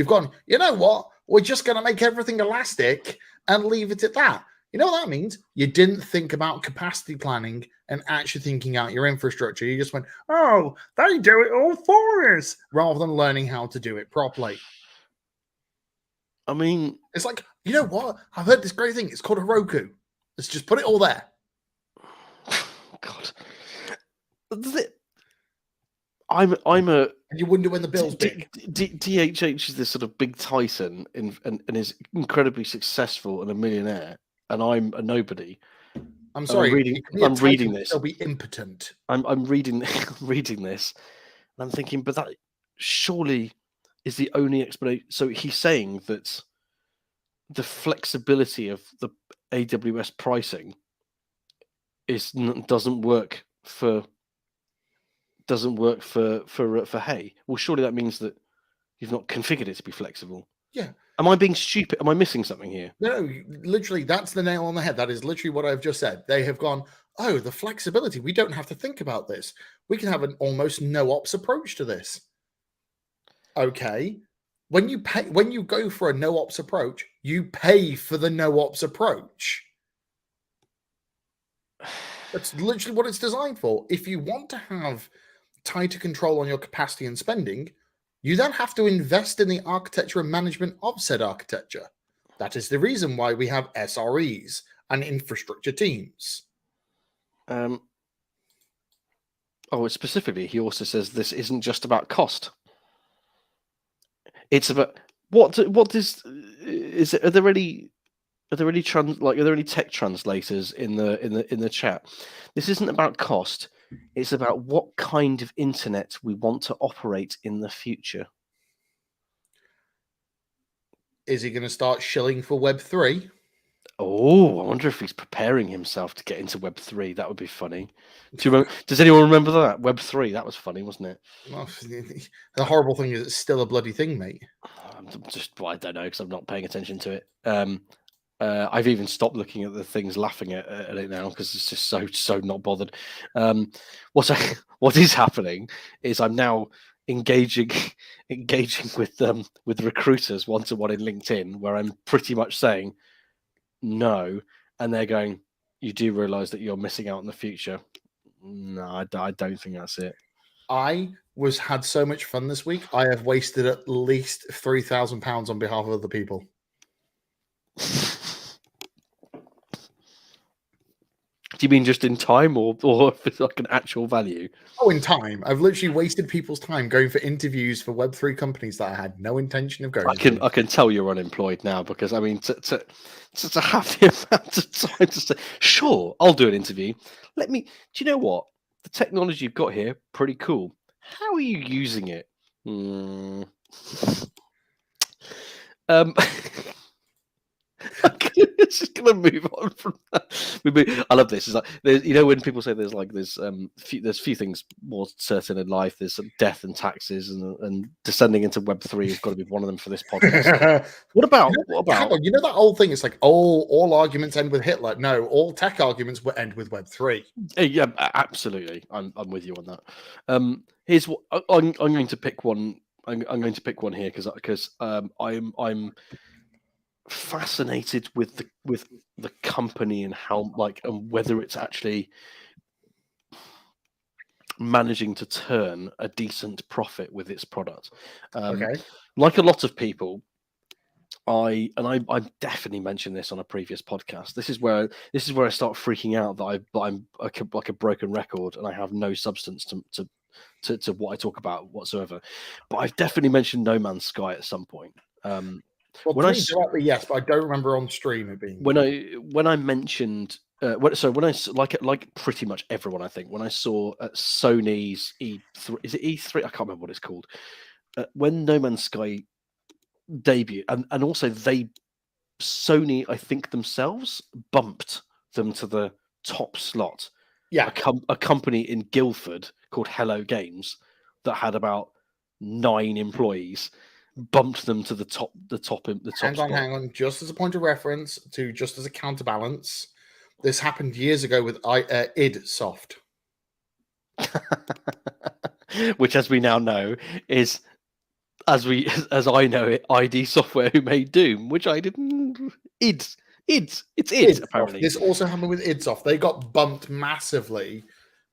gone, you know what? We're just going to make everything elastic and leave it at that. You know what that means? You didn't think about capacity planning and actually thinking out your infrastructure. You just went, oh, they do it all for us, rather than learning how to do it properly. I mean, it's like, you know what? I've heard this great thing. It's called Heroku. Let's just put it all there. God. I'm a. You wonder when the bill's big. DHH is this sort of big titan and is incredibly successful and a millionaire, and I'm a nobody. I'm sorry. I'm reading this. They'll be impotent. I'm reading this, and I'm thinking, but that surely is the only explanation. So he's saying that the flexibility of the AWS pricing doesn't work for Hay. Well, surely that means that you've not configured it to be flexible. Yeah. Am I being stupid? Am I missing something here? No, literally, that's the nail on the head. That is literally what I've just said. They have gone, oh, the flexibility. We don't have to think about this. We can have an almost no ops approach to this. Okay. When you go for a no ops approach, you pay for the no ops approach. That's literally what it's designed for. If you want to have tighter control on your capacity and spending, you then have to invest in the architecture and management of said architecture. That is the reason why we have SREs and infrastructure teams. Specifically, he also says this isn't just about cost. It's about what is it? Are there any tech translators in the chat? This isn't about cost. It's about what kind of internet we want to operate in the future. Is he going to start shilling for Web3? Oh, I wonder if he's preparing himself to get into Web3. That would be funny. Does anyone remember that? Web3, that was funny, wasn't it? Well, the horrible thing is it's still a bloody thing, mate. I don't know because I'm not paying attention to it. I've even stopped looking at the things, laughing at it now because it's just so not bothered. What is happening is I'm now engaging with recruiters one-to-one in LinkedIn, where I'm pretty much saying no, and they're going, "You do realise that you're missing out in the future." No, I don't think that's it. I had so much fun this week. I have wasted at least £3,000 on behalf of other people. Do you mean just in time, or if it's like an actual value? Oh, in time. I've literally wasted people's time going for interviews for Web3 companies that I had no intention of going I can tell you're unemployed now, because I mean to have the amount of time to say, sure, I'll do an interview. Do you know what? The technology you've got here, pretty cool. How are you using it? I'm just gonna move on from that. I love this. It's like, when people say there's few things more certain in life. There's death and taxes, and descending into Web3 has got to be one of them for this podcast. What about you know that old thing? It's like all arguments end with Hitler. No, all tech arguments will end with Web3. Yeah, absolutely. I'm with you on that. Here's what I'm going to pick one. I'm going to pick one here because I'm fascinated with the company and how and whether it's actually managing to turn a decent profit with its product. Okay. Like a lot of people, I definitely mentioned this on a previous podcast. This is where I start freaking out that I'm like a broken record and I have no substance to what I talk about whatsoever. But I've definitely mentioned No Man's Sky at some point. Well, to me directly, yes, but I don't remember on stream it being. When I mentioned when I like pretty much everyone, I think when I saw Sony's E3, is it E3? I can't remember what it's called. When No Man's Sky debuted, and also Sony, I think themselves bumped them to the top slot. Yeah, a company in Guildford called Hello Games that had about 9 employees bumped them to the top. Hang on. Just as a point of reference, just as a counterbalance, this happened years ago with id Soft, which, as we now know, is as I know it, ID Software, who made Doom, which I didn't. It's id apparently. This also happened with id Soft. They got bumped massively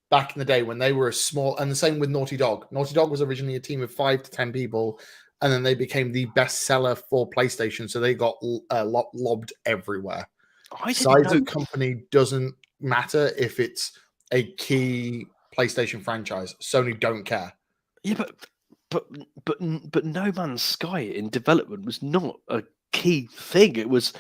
back in the day when they were a small, and the same with Naughty Dog. Naughty Dog was originally a team of 5 to 10 people, and then they became the best seller for PlayStation, so they got lobbed everywhere. Size of company doesn't matter if it's a key PlayStation franchise. Sony don't care. Yeah, but No Man's Sky in development was not a key thing. It was,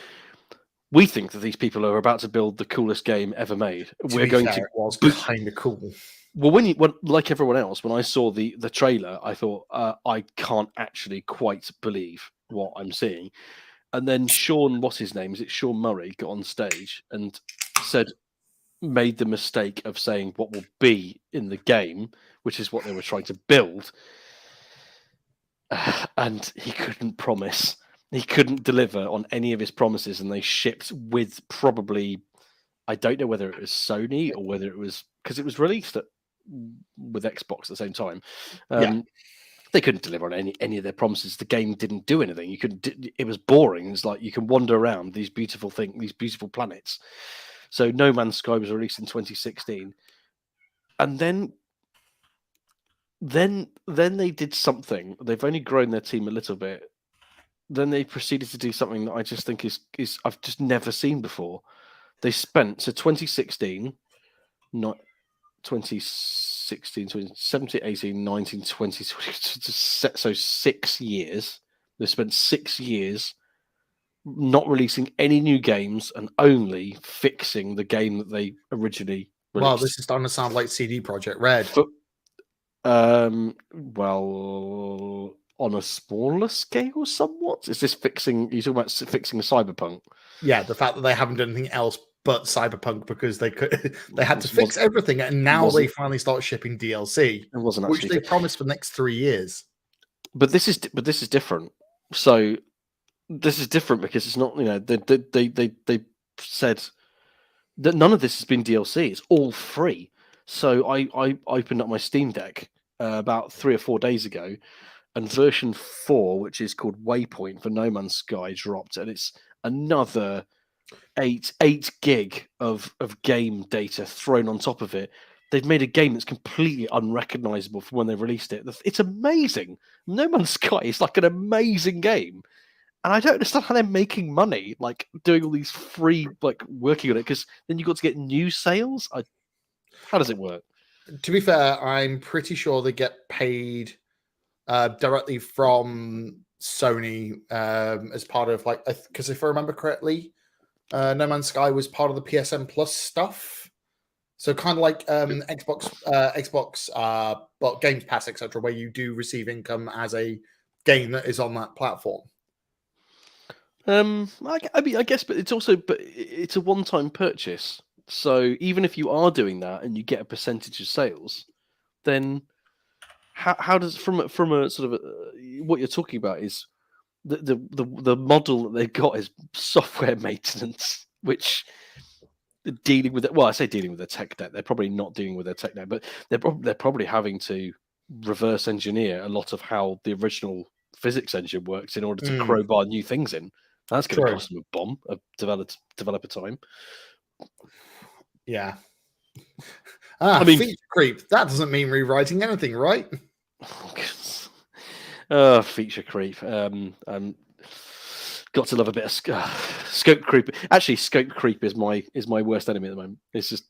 we think that these people are about to build the coolest game ever made. It was kind of cool. Well, when like everyone else, when I saw the trailer, I thought I can't actually quite believe what I'm seeing. And then Sean, what's his name? Is it Sean Murray? Got on stage and made the mistake of saying what will be in the game, which is what they were trying to build. And he couldn't promise. He couldn't deliver on any of his promises, and they shipped with probably, I don't know whether it was Sony or whether it was because it was released with Xbox at the same time. They couldn't deliver on any of their promises. The game didn't do anything. It was boring. It's like you can wander around these beautiful these beautiful planets. So No Man's Sky was released in 2016, and then they did something. They've only grown their team a little bit. Then they proceeded to do something that I just think is I've just never seen before. They spent 2016, not 2016, 2017, 18, 19, 20, so 6 years. They spent 6 years not releasing any new games and only fixing the game that they originally released. Well, this is starting to sound like CD Projekt Red. Well, on a smaller scale, somewhat. Is this fixing? You talking about fixing Cyberpunk? Yeah, the fact that they haven't done anything else but Cyberpunk because they had to Was fix everything, and now they wasn't finally start shipping DLC, it wasn't which actually they promised for the next 3 years. but this is different. So this is different because it's not, they said that none of this has been DLC. It's all free. So I opened up my Steam Deck about 3 or 4 days ago, and version 4, which is called Waypoint for No Man's Sky, dropped, and it's another 8 gig of game data thrown on top of it. They've made a game that's completely unrecognizable from when they released it. It's amazing. No Man's Sky is like an amazing game, and I don't understand how they're making money, like doing all these free, like working on it, because then you got to get new sales. How does it work? To be fair, I'm pretty sure they get paid directly from Sony as part of because if I remember correctly, No Man's Sky was part of the PSN Plus stuff. So kind of like Xbox, but Games Pass, etc., where you do receive income as a game that is on that platform. I guess, but it's a one-time purchase. So even if you are doing that and you get a percentage of sales, then how does from a sort of what you're talking about is the model that they've got is software maintenance, which dealing with it. Well, I say dealing with their tech debt. They're probably not dealing with their tech debt, but they're probably having to reverse engineer a lot of how the original physics engine works in order to crowbar new things in. That's going to cost them a bomb of developer time. Yeah. I mean, feature creep. That doesn't mean rewriting anything, right? Feature creep. Got to love a bit of scope creep. Actually, scope creep is my worst enemy at the moment. It's just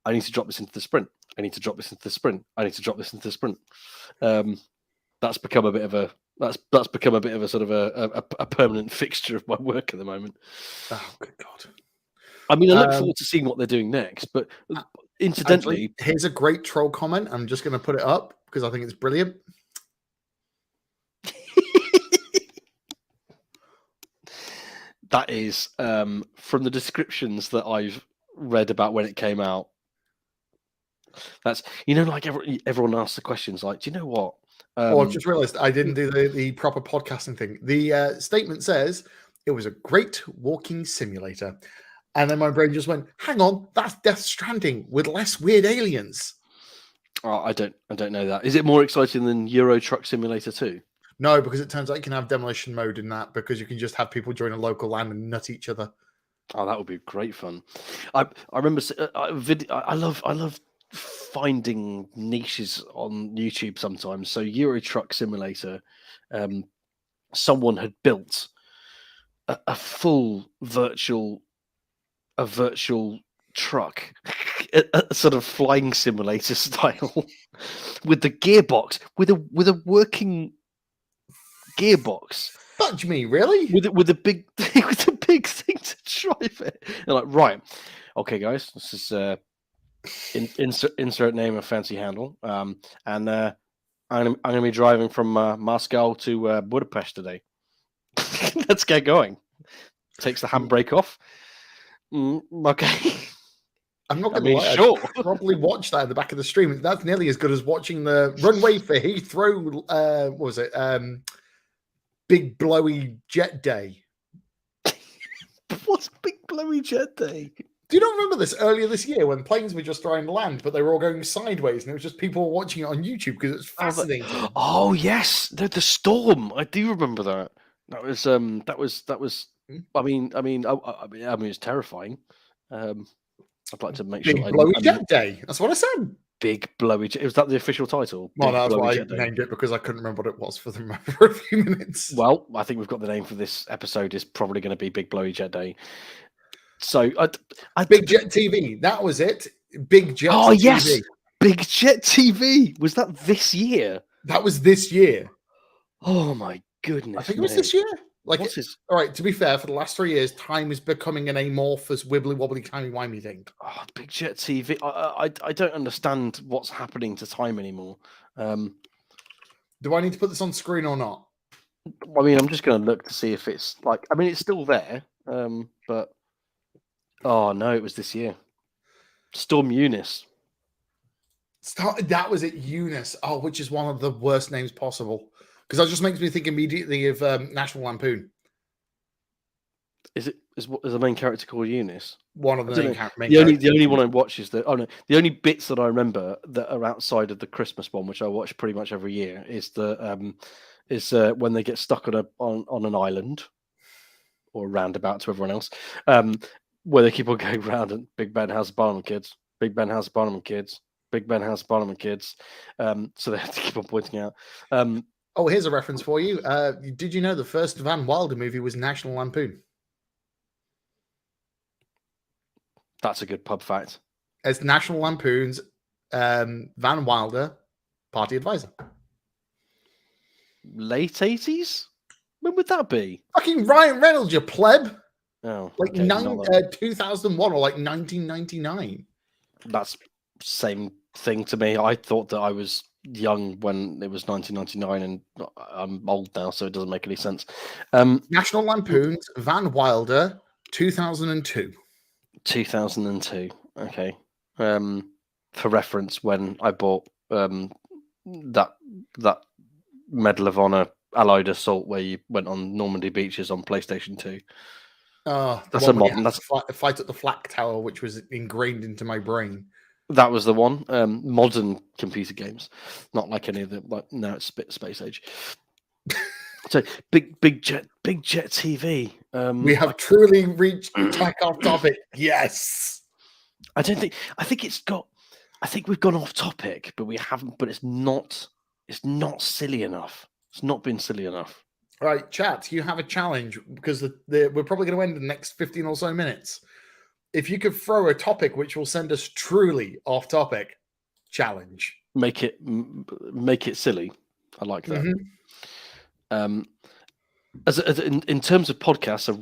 I need to drop this into the sprint. I need to drop this into the sprint. I need to drop this into the sprint. That's become a bit of a sort of a permanent fixture of my work at the moment. Oh, good God. I mean, I look forward to seeing what they're doing next. But incidentally, here's a great troll comment. I'm just going to put it up because I think it's brilliant. That is from the descriptions that I've read about when it came out. That's like everyone asks the questions like, do you know what? I've just realized I didn't do the proper podcasting thing. The statement says it was a great walking simulator. And then my brain just went, hang on, that's Death Stranding with less weird aliens. Oh, I don't know that. Is it more exciting than Euro Truck Simulator 2? No, because it turns out you can have demolition mode in that because you can just have people join a local land and nut each other. Oh, that would be great fun. I remember I love finding niches on YouTube sometimes. So Euro Truck Simulator, someone had built a full virtual truck, a sort of flying simulator style, with the gearbox, with a working gearbox. Fudge me, really? With a big thing to drive it. And like, right, okay, guys, this is insert name of fancy handle. And I'm gonna be driving from Moscow to Budapest today. Let's get going. Takes the handbrake off. Okay. I'm not going to lie. Sure. I probably watched that in the back of the stream. That's nearly as good as watching the runway for Heathrow. What was it? Big Blowy Jet Day. What's Big Blowy Jet Day? Do you not remember this earlier this year when planes were just trying to land, but they were all going sideways, and it was just people watching it on YouTube because it was fascinating. Oh yes, the storm. I do remember that. That was. I mean, it's terrifying. I'd like to make Big sure. Blowy Jet Day. That's what I said. Big Blowy Jet. Was that the official title? Well, that's why I named it because I couldn't remember what it was for a few minutes. Well, I think we've got the name for this episode. Is probably going to be Big Blowy Jet Day. So, Big Jet TV. That was it. Big Jet. Oh TV. Yes, Big Jet TV. Was that this year? That was this year. Oh my goodness! I think it was this year. All right, to be fair, for the last 3 years, time is becoming an amorphous, wibbly wobbly, timey wimey thing. Oh, Big Jet TV. I don't understand what's happening to time anymore. Do I need to put this on screen or not? I mean, I'm just going to look to see if it's like. I mean, it's still there, but oh no, it was this year. Storm Eunice. That was it, Eunice. Oh, which is one of the worst names possible. Because that just makes me think immediately of National Lampoon. Is the main character called Eunice? One of the main the only one I watch is the only bits that I remember that are outside of the Christmas one, which I watch pretty much every year, is when they get stuck on an island or a roundabout to everyone else, where they keep on going round and Big Ben House of Barnum kids, Big Ben House of Barnum kids, Big Ben House of Barnum kids. So they have to keep on pointing out. Oh, here's a reference for you. Did you know the first Van Wilder movie was National Lampoon? That's a good pub fact. It's National Lampoon's Van Wilder Party Advisor. Late 80s? When would that be? Fucking Ryan Reynolds, you pleb. Oh, like okay, 2001 or like 1999. That's same thing to me. I thought that I was young when it was 1999, and I'm old now, so it doesn't make any sense. National Lampoon's Van Wilder, 2002. 2002. Okay. For reference, when I bought that Medal of Honor Allied Assault, where you went on Normandy beaches on PlayStation 2. Oh, that's a modern. That's a fight at the Flak Tower, which was ingrained into my brain. That was the one. Modern computer games, not like any of the now it's Space Age. So big jet TV. We have truly reached tech off topic. Yes. I think we've gone off topic, but we haven't. But it's not silly enough. It's not been silly enough. All right, chat. You have a challenge because we're probably going to end in the next 15 or so minutes. If you could throw a topic which will send us truly off topic, challenge. Make it silly. I like that. Mm-hmm. In terms of podcasts, a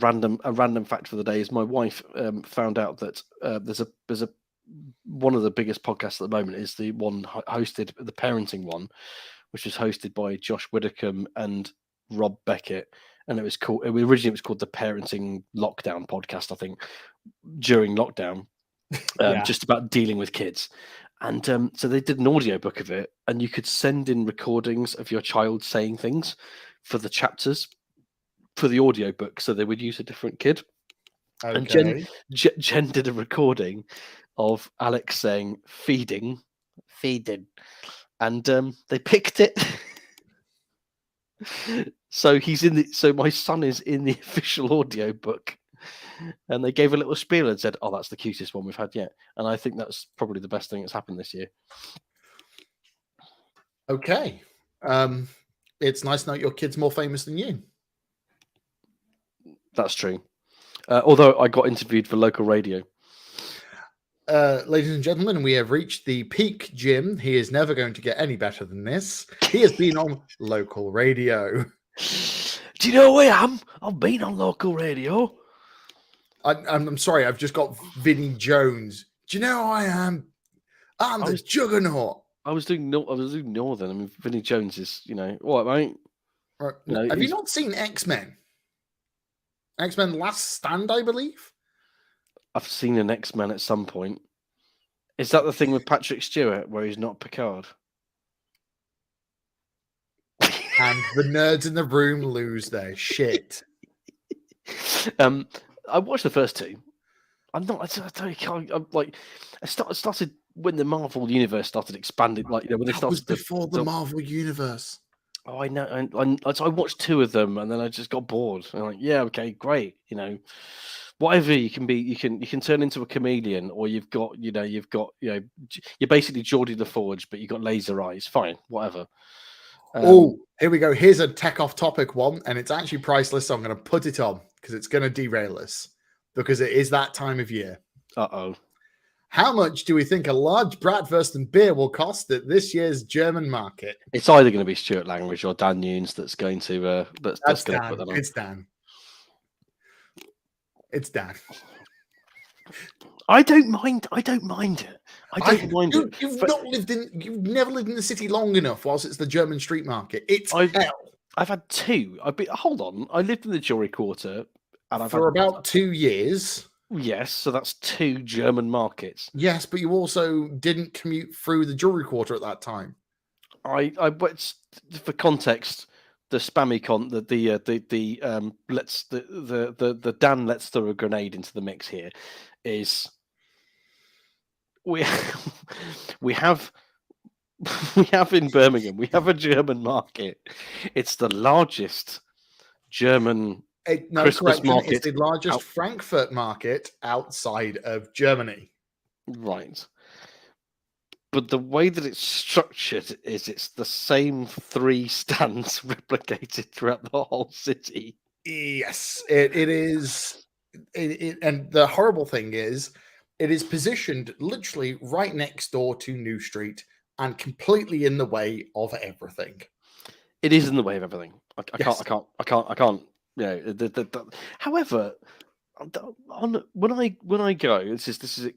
random fact for the day is my wife found out that there's a one of the biggest podcasts at the moment is the one hosted, the parenting one, which is hosted by Josh Widdicombe and Rob Beckett, and originally it was called the Parenting Lockdown Podcast, I think, during lockdown, just about dealing with kids. And so they did an audiobook of it, and you could send in recordings of your child saying things for the chapters for the audiobook, so they would use a different kid. Okay. And Jen did a recording of Alex saying feeding, and they picked it. So my son is in the official audiobook, and they gave a little spiel and said, "Oh, that's the cutest one we've had yet." And I think that's probably the best thing that's happened this year. Okay. It's nice to know your kid's more famous than you. That's true. Although I got interviewed for local radio. Ladies and gentlemen, we have reached the peak, Jim. He is never going to get any better than this. He has been on local radio. Do you know who I am? I've been on local radio. I'm sorry, I've just got Vinnie Jones. Do you know who I am? I'm the juggernaut. I was doing Northern. I mean, Vinnie Jones is, what, mate? Right. Have you not seen X-Men? X-Men Last Stand, I believe. I've seen an X-Men at some point. Is that the thing with Patrick Stewart where he's not Picard? And the nerds in the room lose their shit. I watched the first two. I started when the Marvel universe started expanding. When they started was before the Marvel universe. Oh, I know. So I watched two of them, and then I just got bored. I'm like, yeah, okay, great. Whatever you can be, you can turn into a chameleon, or you're basically Geordie the Forge, but you've got laser eyes. Fine, whatever. Here we go. Here's a tech off topic one, and it's actually priceless. So I'm going to put it on because it's going to derail us because it is that time of year. Uh-oh. How much do we think a large Bratwurst beer will cost at this year's German market? It's either going to be Stuart Langridge or Dan Nunes that's going to that's going to put that on. It's Dan. It's Dan. I don't mind. I don't mind it. I don't mind it. You've But you've never lived in the city long enough whilst it's the German street market. It's I've hell. I've had two. Hold on. I lived in the Jewelry Quarter, and I've had For about 2 years. yes. So that's two German markets. Yes, but you also didn't commute through the Jewelry Quarter at that time. But for context, the spammy the Dan let's throw a grenade into the mix here is we we have we have in Birmingham we have a German market. It's the largest German No, Christmas correction. It's market the largest out, Frankfurt market outside of Germany. right. But the way that it's structured is it's the same three stands replicated throughout the whole city. Yes, it is. And the horrible thing is, it is positioned literally right next door to New Street and completely in the way of everything. It is in the way of everything. I Yes. can't. You know, however, when I go, this is an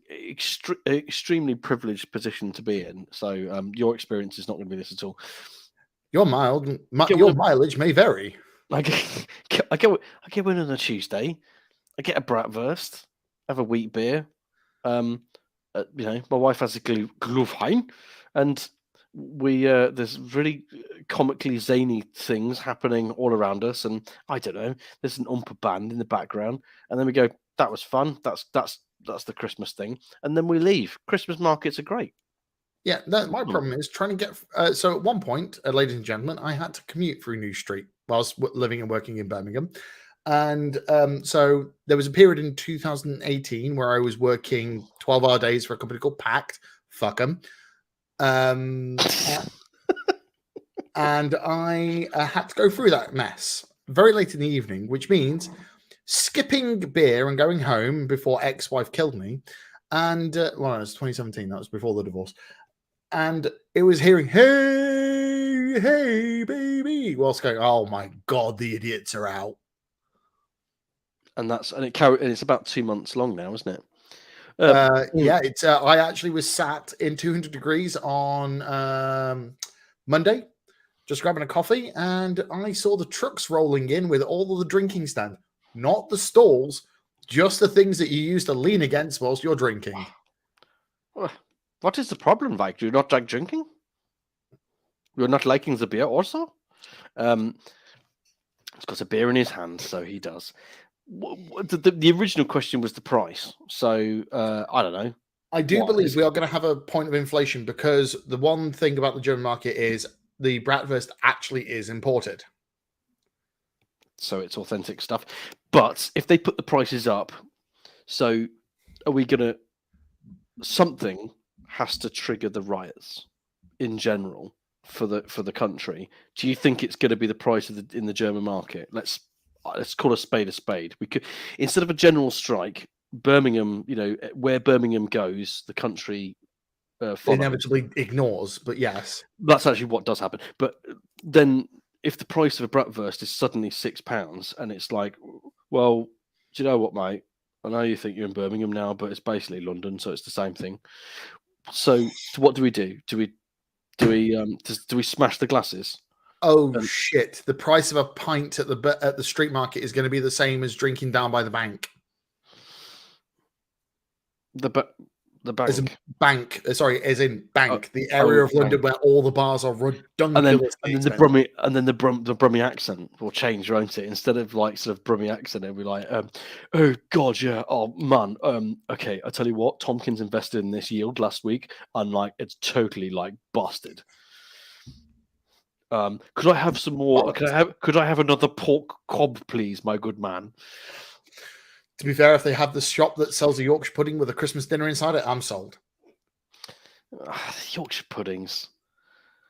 extremely privileged position to be in. So your experience is not going to be this at all. Your Get mileage may vary. I go in on a Tuesday. I get a bratwurst, have a wheat beer. My wife has a Glühwein, and we there's really comically zany things happening all around us, and I don't know. There's an umpa band in the background, and then we go. That was fun. That's the Christmas thing, and then we leave. Christmas markets are great. Yeah, my problem is trying to get. So at one point, ladies and gentlemen, I had to commute through New Street whilst living and working in Birmingham. And so there was a period in 2018 where I was working 12-hour days for a company called Pact. Fuck them. And I had to go through that mess very late in the evening, which means skipping beer and going home before ex-wife killed me. And well, it was 2017. That was before the divorce. And it was hearing, hey, hey, baby, whilst going, oh my God, the idiots are out. And it's about 2 months long now, isn't it? Yeah, it's. I actually was sat in 200 degrees on Monday, just grabbing a coffee, and I saw the trucks rolling in with all of the drinking stand, not the stalls, just the things that you use to lean against whilst you're drinking. What is the problem, Mike? Do you not like drinking? You're not liking the beer also? He's got a beer in his hand, so he does. The original question was the price. So I don't know. I do believe we are going to have a point of inflation because the one thing about the German market is the bratwurst actually is imported. So it's authentic stuff. But if they put the prices up, so are we going to... Something has to trigger the riots in general for the country. Do you think it's going to be the price in the German market? Let's call a spade. We could, instead of a general strike, Birmingham, where Birmingham goes, the country inevitably ignores. But yes, that's actually what does happen. But then, if the price of a bratwurst is suddenly £6, and it's like, well, do you know what, mate? I know you think you're in Birmingham now, but it's basically London, so it's the same thing. So what do we do? Do we smash the glasses? Oh shit! The price of a pint at the street market is going to be the same as drinking down by the bank. The bank. As in bank. Sorry, as in bank. The area of London where all the bars are redundant. And then the Brummie accent will change, won't it? Instead of like sort of Brummie accent, it'll be like, oh god, yeah, oh man, okay, I tell you what, Tompkins invested in this yield last week, and like it's totally like busted. Could I have some more? Could I have another pork cob, please, my good man? To be fair, if they have the shop that sells a Yorkshire pudding with a Christmas dinner inside it, I'm sold. Yorkshire puddings.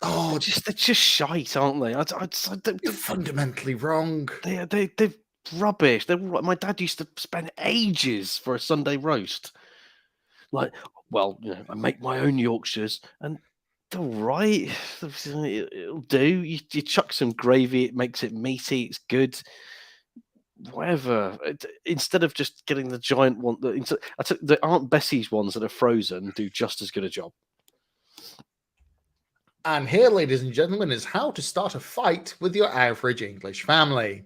Oh, they're just shite, aren't they? You're fundamentally wrong. They're rubbish. My dad used to spend ages for a Sunday roast. Like, well, I make my own Yorkshires, and they're all right. It'll do. You chuck some gravy, it makes it meaty. It's good. whatever. Instead of just getting the giant one, I took the Aunt Bessie's ones that are frozen do just as good a job. And here, ladies and gentlemen, is how to start a fight with your average English family.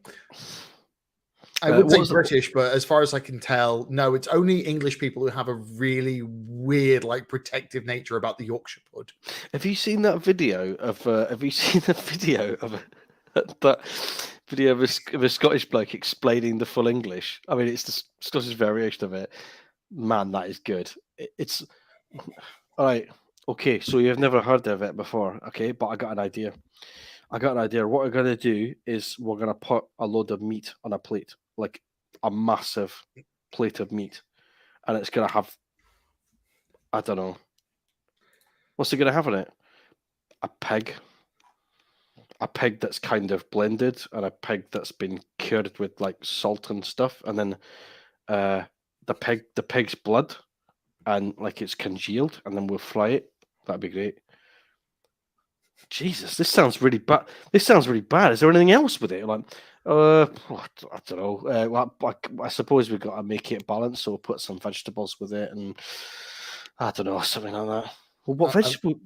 I would say British, but as far as I can tell, no, it's only English people who have a really weird, like, protective nature about the Yorkshire pud. Have you seen that video of? Have you seen the video of that video of a Scottish bloke explaining the full English? I mean, it's the Scottish variation of it. Man, that is good. It's all right. Okay, so you've never heard of it before, okay? But I got an idea. What we're gonna do is we're gonna put a load of meat on a plate, like a massive plate of meat, and it's gonna have, I don't know, what's it gonna have in it? A pig that's kind of blended, and a pig that's been cured with like salt and stuff, and then the pig's blood, and like it's congealed, and then we'll fry it. That'd be great. Jesus, this sounds really bad. Is there anything else with it? Like, I don't know. Well, I suppose we've got to make it balanced, so we'll put some vegetables with it, and I don't know, something like that. Well,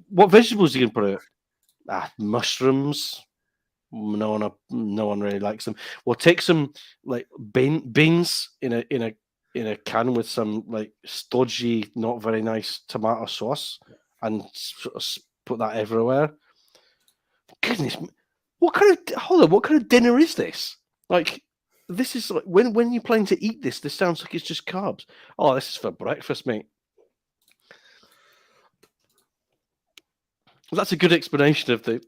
what vegetables are you gonna put it? Mushrooms. No one really likes them. We'll take some like beans in a can with some like stodgy, not very nice tomato sauce, and sort of put that everywhere. Goodness, what kind of dinner is this? Like, this is like when you plan to eat this sounds like it's just carbs. Oh, this is for breakfast, mate. That's a good explanation of the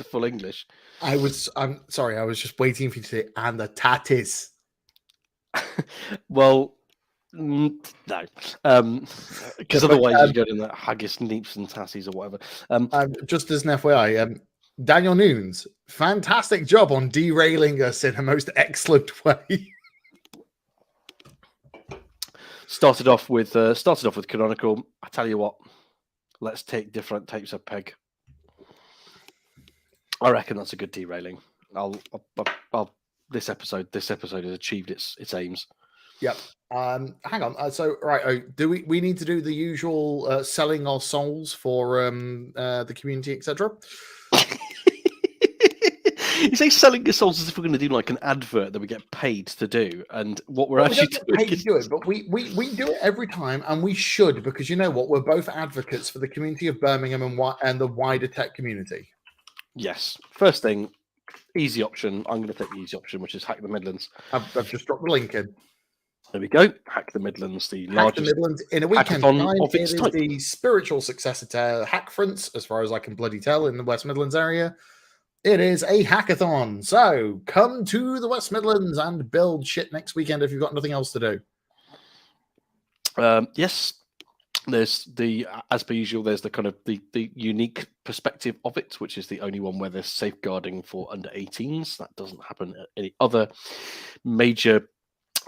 full English. I'm sorry, I was just waiting for you to say, and the tatties. Well, no, because otherwise you go in that haggis, neeps, and tassies or whatever. Just as an FYI, Daniel Nunes, fantastic job on derailing us in a most excellent way. Started off with Canonical. I tell you what, let's take different types of pig. I reckon that's a good derailing. This episode has achieved its aims. Yep. Hang on. So, right, do we need to do the usual selling our souls for the community, etc.? You say selling your souls as if we're going to do like an advert that we get paid to do, and what we're actually doing paid to do it, but we do it every time, and we should, because you know what? We're both advocates for the community of Birmingham and the wider tech community. Yes. First thing, easy option. I'm going to take the easy option, which is Hack the Midlands. I've just dropped the link in. There we go. Hack the Midlands, the largest Hack the Midlands in a weekend time. It is the spiritual successor to Hack Fronts, as far as I can bloody tell, in the West Midlands area. It is a hackathon. So come to the West Midlands and build shit next weekend if you've got nothing else to do. Yes. There's as per usual, there's the kind of the unique perspective of it, which is the only one where there's safeguarding for under 18s. That doesn't happen at any other major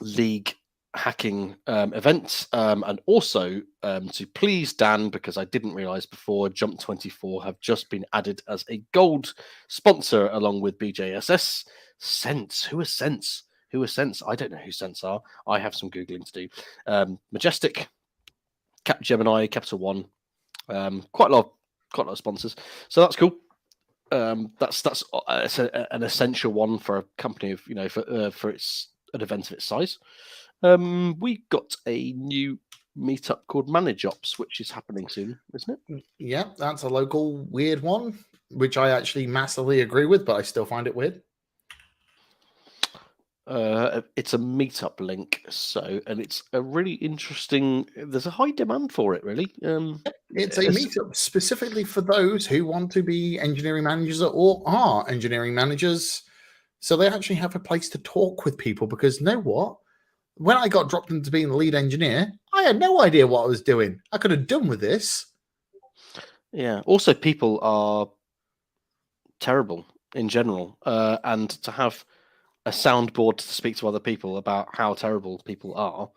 league hacking events. And also to please Dan, because I didn't realize before, Jump 24 have just been added as a gold sponsor along with BJSS. Sense. Who is Sense? I don't know who Sense are. I have some Googling to do. Majestic, Capgemini, Capital One, quite a lot of sponsors. So that's cool. That's an essential one for a company of for an event of its size. We got a new meetup called Manage Ops, which is happening soon, isn't it? Yeah, that's a local weird one, which I actually massively agree with, but I still find it weird. It's a meetup link, and it's a really interesting. There's a high demand for it, really. It's a meetup specifically for those who want to be engineering managers or are engineering managers, so they actually have a place to talk with people. Because you know what? When I got dropped into being the lead engineer, I had no idea what I was doing. I could have done with this. Yeah. Also, people are terrible in general, and to have a soundboard to speak to other people about how terrible people are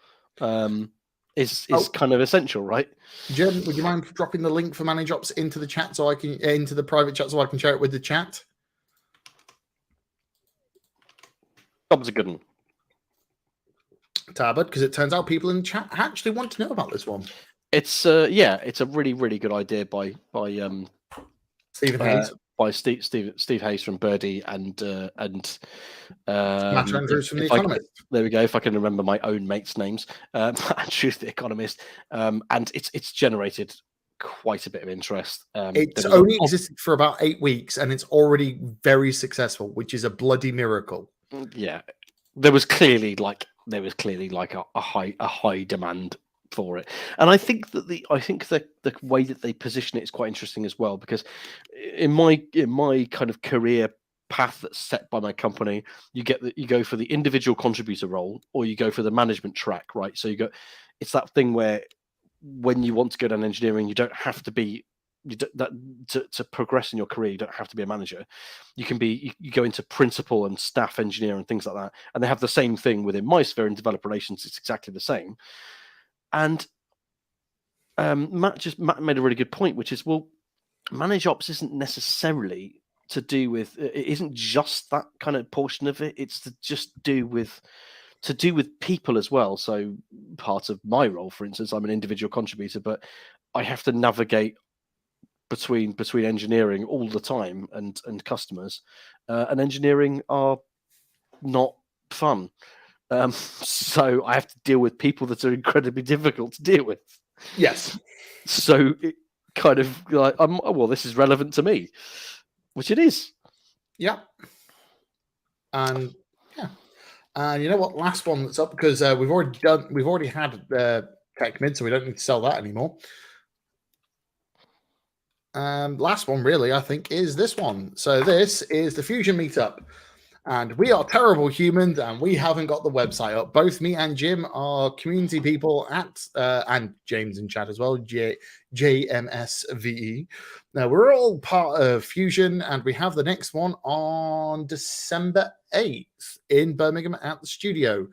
is kind of essential, right? Jen, would you mind dropping the link for Manage Ops into the chat so I can into the private chat so I can share it with the chat? Bob's a good one. Tabard, because it turns out people in the chat actually want to know about this one. It's it's a really, really good idea by Stephen Hayes. By Steve Hayes from Birdie and Matt Andrews from The Economist. There we go. If I can remember my own mates' names, Andrews, The Economist, and it's generated quite a bit of interest. It's only existed for about 8 weeks, and it's already very successful, which is a bloody miracle. Yeah, there was clearly like a high demand for it, and I think that the way that they position it is quite interesting as well, because in my kind of career path that's set by my company, you go for the individual contributor role, or you go for the management track, right? So it's that thing where when you want to go down engineering, you don't have to be to progress in your career. You don't have to be a manager. You can be you go into principal and staff engineer and things like that, and they have the same thing within my sphere in developer relations. It's exactly the same. And Matt made a really good point, which is, well, manage ops isn't necessarily to do with, it isn't just that kind of portion of it. It's to just do with people as well. So part of my role, for instance, I'm an individual contributor, but I have to navigate between engineering all the time and customers, and engineering are not fun. So I have to deal with people that are incredibly difficult to deal with. Yes. So it kind of like, well, this is relevant to me, which it is. Yeah. And yeah. And you know what? Last one that's up, because we've already had Tech Mid, so we don't need to sell that anymore. Last one, really, I think, is this one. So this is the Fusion Meetup. And we are terrible humans, and we haven't got the website up. Both me and Jim are community people and James in chat as well, JMSVE. Now, we're all part of Fusion, and we have the next one on December 8th in Birmingham at the studio.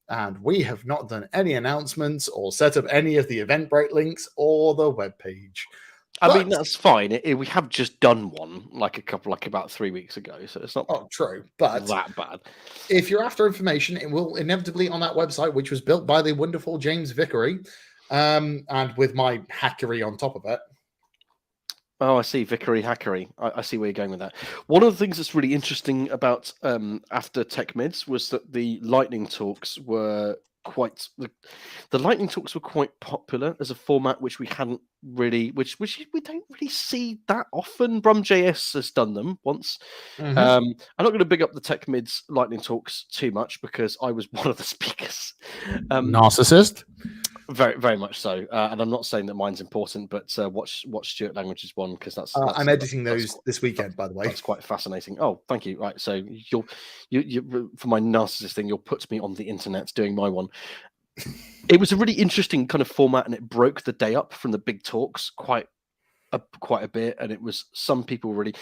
And we have not done any announcements or set up any of the Eventbrite links or the webpage. I mean, that's fine. We have just done one about 3 weeks ago, so it's not true, but that bad. If you're after information, it will inevitably on that website, which was built by the wonderful James Vickery, and with my hackery on top of it. Oh, I see. Vickery hackery. I see where you're going with that. One of the things that's really interesting about after Tech Mids was that the lightning talks were quite popular as a format, which we hadn't really, which we don't really see that often. Brum.js has done them once. Mm-hmm. I'm not going to big up the Tech Mids lightning talks too much because I was one of the speakers. Narcissist. Very, very much so. And I'm not saying that mine's important, but watch Stuart Language's one, because that's I'm editing those this weekend, by the way. That's quite fascinating. Oh, thank you. Right, so you for my narcissist thing, you'll put me on the internet doing my one. It was a really interesting kind of format, and it broke the day up from the big talks quite a bit, and it was some people really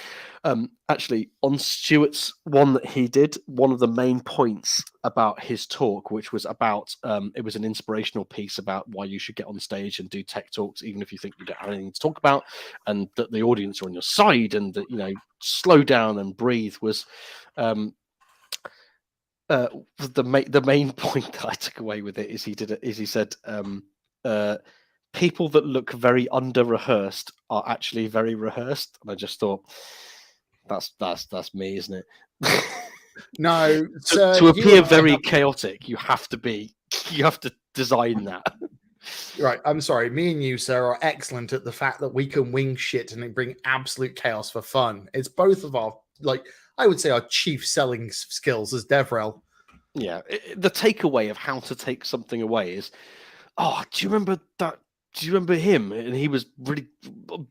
actually on Stuart's one that he did, one of the main points about his talk, which was about it was an inspirational piece about why you should get on stage and do tech talks even if you think you don't have anything to talk about, and that the audience are on your side, and that slow down and breathe was the main point that I took away with it is he said people that look very under-rehearsed are actually very rehearsed. And I just thought, that's me, isn't it? No. To appear very chaotic, you have to design that. Right. I'm sorry. Me and you, sir, are excellent at the fact that we can wing shit and bring absolute chaos for fun. It's both of our, I would say, our chief selling skills as DevRel. Yeah. The takeaway of how to take something away is, do you remember that? Do you remember him? And he was really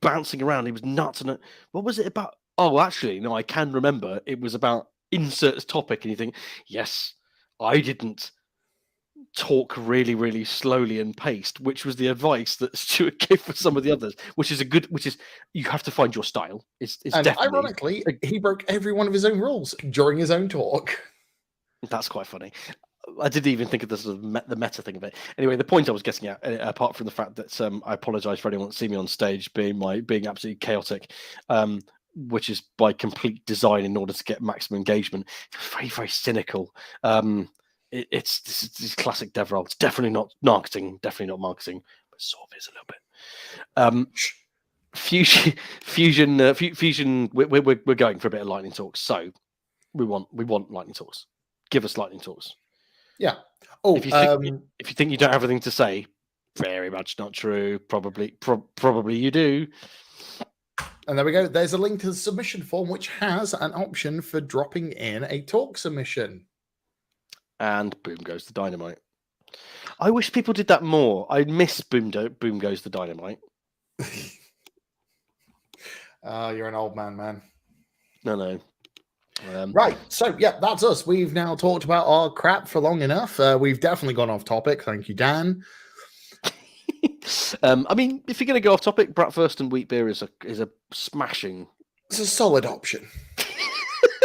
bouncing around. He was nuts. And what was it about? Oh, actually, no, I can remember. It was about insert topic. And you think, yes, I didn't talk really, really slowly and paced, which was the advice that Stuart gave for some of the others, which is you have to find your style. It's and definitely, ironically, he broke every one of his own rules during his own talk. That's quite funny. I didn't even think of the sort of the meta thing of it. Anyway, the point I was getting at, apart from the fact that I apologise for anyone that see me on stage being absolutely chaotic, by complete design in order to get maximum engagement. Very, very cynical. It's classic dev role. It's definitely not marketing. Definitely not marketing, but sort of is a little bit. Fusion. We're going for a bit of lightning talks. So we want lightning talks. Give us lightning talks. Yeah. Oh, if you think you don't have anything to say, very much not true. Probably you do. And there we go. There's a link to the submission form, which has an option for dropping in a talk submission. And boom goes the dynamite. I wish people did that more. I miss boom goes the dynamite. You're an old man. No. Right. So, yeah, that's us. We've now talked about our crap for long enough. We've definitely gone off topic. Thank you, Dan. I mean, if you're going to go off topic, Bratwurst and wheat beer is a smashing. It's a solid option.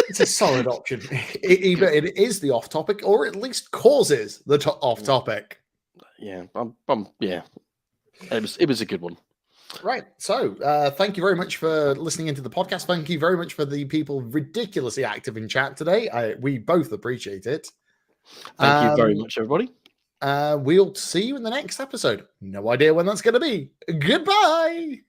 It's a solid option. Either it is the off topic, or at least causes the off topic. Yeah, yeah. It was a good one. Right. So, thank you very much for listening into the podcast. Thank you very much for the people ridiculously active in chat today. We both appreciate it. Thank you very much, everybody. We'll see you in the next episode. No idea when that's going to be. Goodbye.